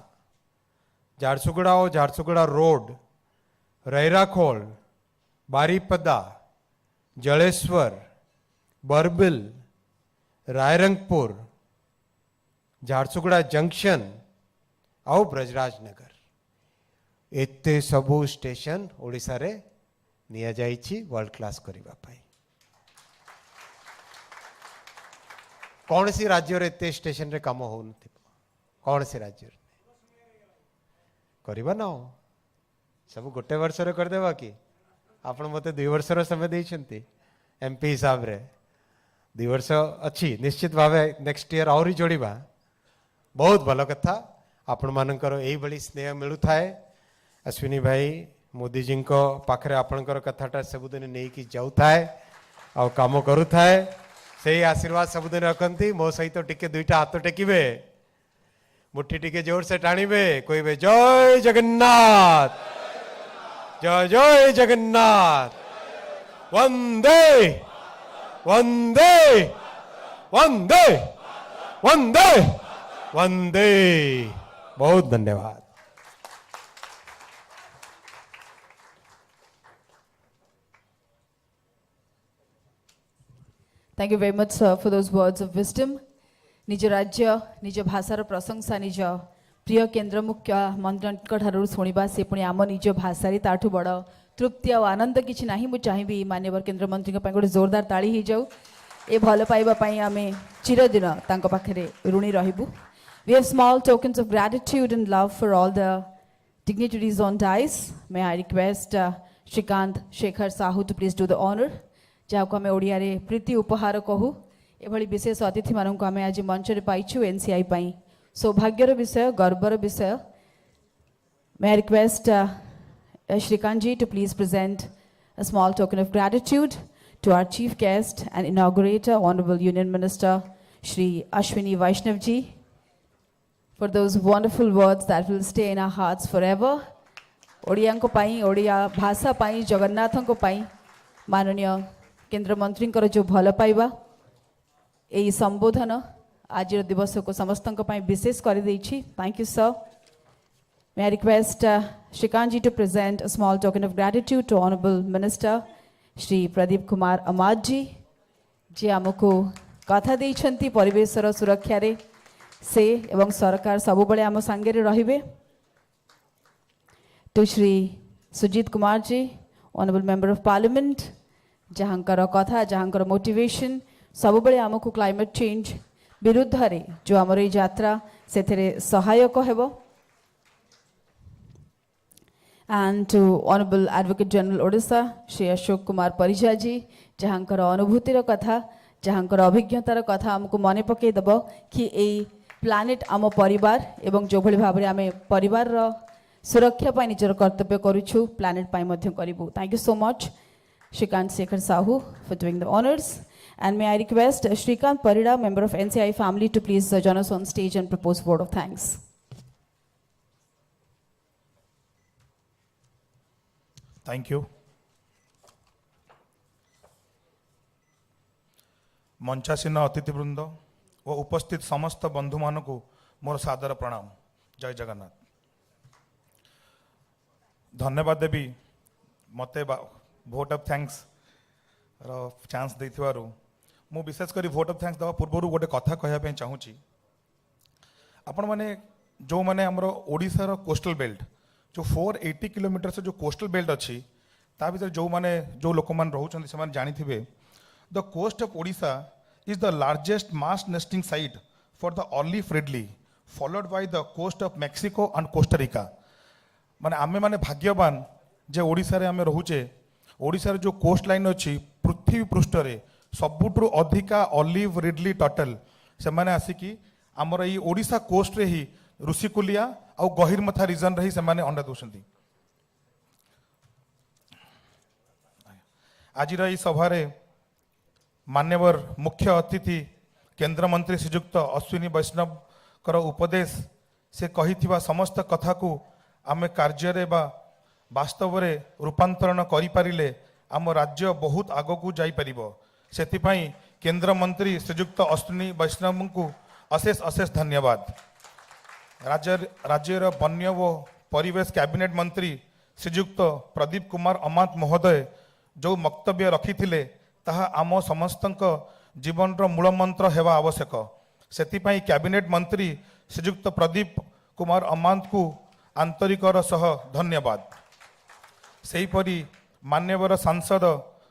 H: झारसुगुड़ा और झारसुगुड़ा रोड रैराखोल बारीपदा जलेश्वर बरबिल रायरंगपुर झारसुगुड़ा जंक्शन और ब्रजराज नगर एते सबू स्टेशन ओडिशा रे निया जाइछि वर्ल्ड क्लास करिबा पाई कौन सी राज्य रे एते स्टेशन रे काम होन कौन सी राज्य रे करिबा ना सब गोटे वर्ष रे कर देबा कि आपण मते 2 वर्ष रो समय दैछंती एमपी हिसाब रे 2 वर्ष अच्छी निश्चित भावे नेक्स्ट ईयर और जोड़िबा बहुत भल कथा आपण मानकर एही बड़ी स्नेह मिलु थाए अश्विनी भाई मोदी जी को पाखरे आपणकर कथाटा सबुदिन नहीं कि जाऊ थाए आ काम करू थाए से आशीर्वाद सबुदिन रखती मो सहित टिके दुईटा हाथ टेकिबे मुट्ठी टिके जोर से टाणिबे कहबे जय जगन्नाथ जय जय जगन्नाथ वंदे वंदे वंदे वंदे वंदे बहुत धन्यवाद
A: Thank you very much, sir, for those words of wisdom. निज राज्य निज भाषार प्रशंसा निज प्रिय केन्द्र मुख्य मंत्री शुणा से पुणी आम निज भाषा ताठू बड़ तृप्ति और आनंद किसी ना मुझे चाहिए माननीय केन्द्र मंत्री गोटे जोरदार ताली हो जाऊ ए भल पाइबापी आम चिरदिन पाखे ऋणी रहबू. We have small tokens of gratitude and love for all the dignitaries on dais. May I request Shrikant Shekhar Sahu to please do the honor. जहाँ को आम ओडिया रे प्रीति उपहार कहू एभली विशेष अतिथि मानक आम आज मंच रे पाइछु एनसीआई पाई सौभाग्यर विषय गर्वर विषय. May I request Shrikant ji to please present a small token of gratitude to our chief guest and inaugurator, Honorable Union Minister Shri Ashwini Vaishnaw ji, for those wonderful words that will stay in our hearts forever. Odia को पाई ओडिया भाषा पाई जगन्नाथ को पाई माननीय केंद्र मंत्री जो भल पाइबा यही संबोधन आज दिवस को समस्त विशेष कर देछि. Thank you sir. May I request Shrikant ji to present a small token of gratitude to Honorable Minister Shri Pradeep Kumar Amad ji जे आमको कथा देइछंती परिवेशर सुरक्षा रे से एवं सरकार सब बळे आम संगे रे रहिबे. To Shri Sujit Kumar ji, Honorable Member of Parliament, जहाँकर कथा जहाँकर मोटिवेशन सब बळे आमको क्लाइमेट चेंज विरुद्ध रे जो आमर ये यात्रा से सहायक हेबो. And to Honorable Advocate General Odisha Shri Ashok Kumar Parijha ji, जहाँकर अनुभूतिर कथा जहाँकर अभिज्ञतार कथा आमको मने पकई दब कि ए प्लानेट आम परिवार एवं जो भली भाबरे आमे परिवार सुरक्षा पाई निजर कर्तव्य करूछु प्लानेट पाई मध्य करिबु. Thank you so much Shrikant Shekhar Sahu for doing the honors. And may I request Shrikant Parida, member of NCI family, to please join us on stage and propose word of thanks.
I: Thank you. मंचासीन अतिथिवृंद और उपस्थित समस्त बंधु मान को मोर सादर प्रणाम. जय जगन्नाथ. धन्यवाद देवी मते भोट ऑफ थैंक्स चांस देथिवारु मु विशेष करी भोट ऑफ थैंक्स दवा पूर्व गोटे कथा कहया चाहूँगी. आपण माने जो माने हमरो ओडिसा रो कोस्टल बेल्ट जो 480 किलोमीटर से जो कोस्टल बेल्ट अच्छी ता भीतर जो माने जो लोक मान रहउछन से माने जानी थिबे the coast of Odisha is the largest mass nesting site for the olive ridley followed by the coast of Mexico and Costa Rica माने आमे माने भाग्यवान जे ओडिशा रे आमे रहउचे ओडिशा रे जो कोस्ट लाइन अच्छी पृथ्वी पृष्ठ रे सबुठु अधिका ऑलिव रिडली टर्टल से माने आसिकी आमर ई ओडिशा कोस्ट रे ही ऋषिकुलिया और गहिरमथा रीजन रे ही से माने अंडा दोछंती आज ई सभा रे मान्यवर मुख्य अतिथि केंद्र मंत्री श्रीयुक्त अश्विनी वैष्णव कर उपदेश से कहिथिबा समस्त कथा को आमे कार्य रे बा वास्तव रे रूपांतरण करि पारिले आम राज्य बहुत आगकू जाई परिबो सेथिपाई केंद्र मंत्री श्रीयुक्त अश्विनी वैष्णव को अशेष अशेष धन्यवाद राज्यर वन्य व परिवेश कैबिनेट मंत्री श्रीयुक्त प्रदीप कुमार अमात महोदय जो वक्तव्य रखिथिले ताहा आम समस्तक जीवन मूल मंत्र हेवा आवश्यक सेथिपाई कैबिनेट मंत्री श्रीयुक्त प्रदीप कुमार अमात को आंतरिकर सह धन्यवाद सेहीपरि मान्यवर सांसद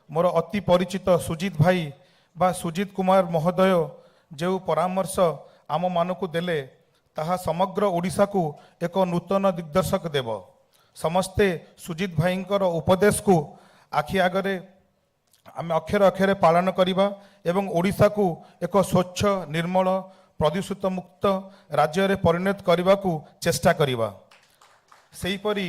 I: मोर अति परिचित सुजीत भाई बा सुजीत कुमार महोदय जो परामर्श आम मानक देले ताहा समग्र ओडिशा को एक नूतन दिग्दर्शक देव समस्ते सुजीत भाईंकर उपदेश को आखि आगरे आम अक्षर अक्षरे पालन करिबा एवं ओडिशा को एक स्वच्छ निर्मल प्रदूषित मुक्त राज्य रे परिणत करने को चेष्टा करिबा सेहीपरि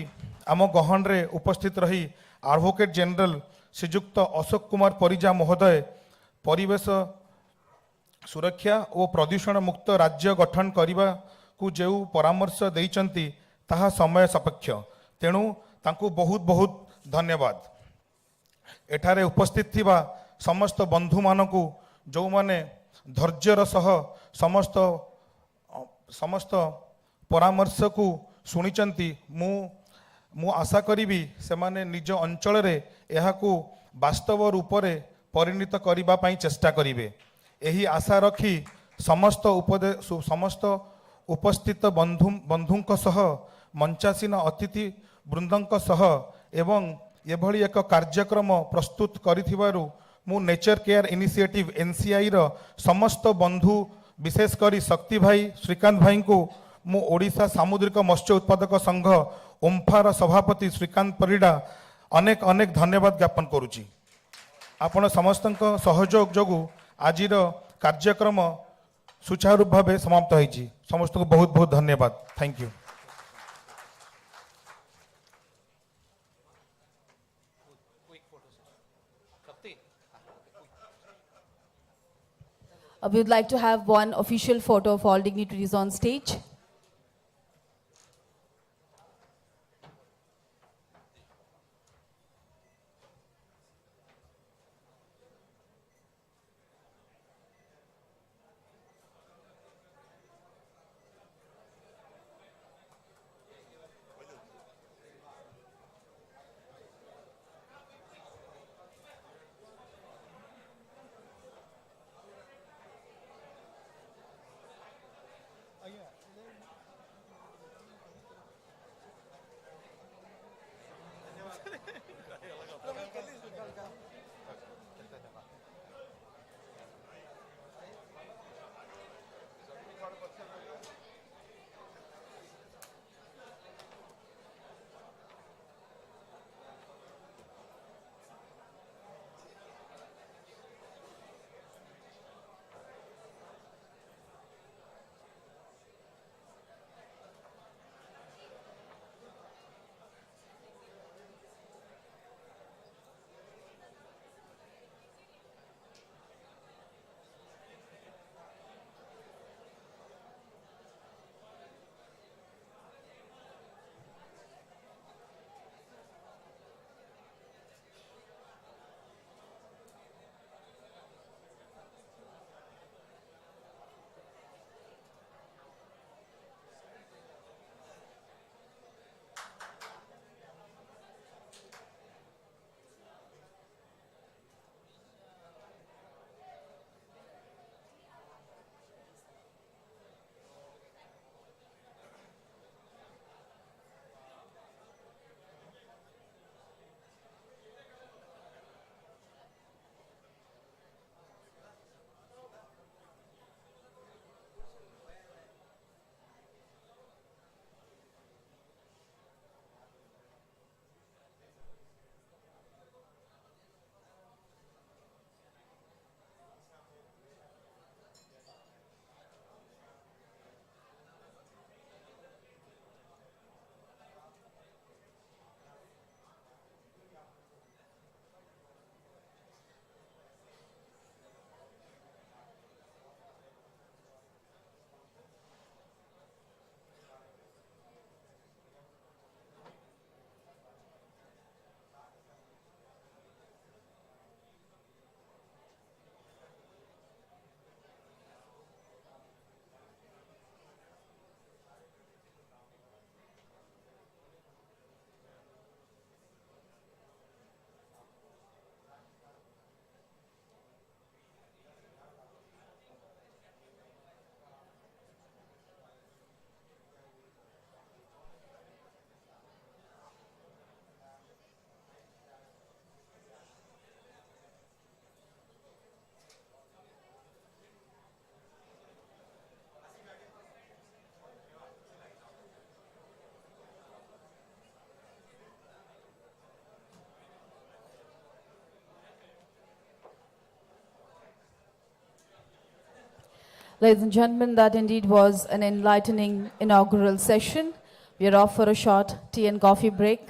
I: आम गहन रे उपस्थित रही एडवोकेट जनरल श्रीयुक्त अशोक कुमार परिजा महोदय परिवेश सुरक्षा और प्रदूषण मुक्त राज्य गठन करने को जो परामर्श देइचंती ताहा समय सापेक्ष तेणु तांको बहुत बहुत धन्यवाद एठारे उपस्थित थिबा समस्त बंधु मानकू जो माने धैर्यर सह समस्त समस्त परामर्श को शुणिचंती मु आशा करी से माने निज अंचल रे एहाकू वास्तव रूप रे परिणत करिबा पई चेष्टा करिवे एही आशा रखी समस्त उपस्थित बंधुंक सह मंचासीन अतिथि वृंदंक सह एवं एभली एक कार्यक्रम प्रस्तुत करिथिबारु मु नेचर केयर इनिशिएटिव एनसीआई रो समस्त बंधु विशेष करी शक्ति भाई श्रीकांत भाई को मु ओडिशा सामुद्रिक मत्स्य उत्पादक संघ ओम्फार सभापति श्रीकांत परिडा अनेक अनेक धन्यवाद ज्ञापन करुची आपण समस्तक सहयोग जोगु आजिर कार्यक्रम सुचारू भाव समाप्त होईची समस्त को बहुत बहुत धन्यवाद thank you
A: We would like to have one official photo of all dignitaries on stage. Ladies and gentlemen, that indeed was an enlightening inaugural session. We are off for a short tea and coffee break,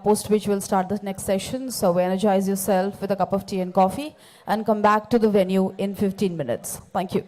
A: post which we'll start the next session. So energize yourself with a cup of tea and coffee and come back to the venue in 15 minutes. Thank you.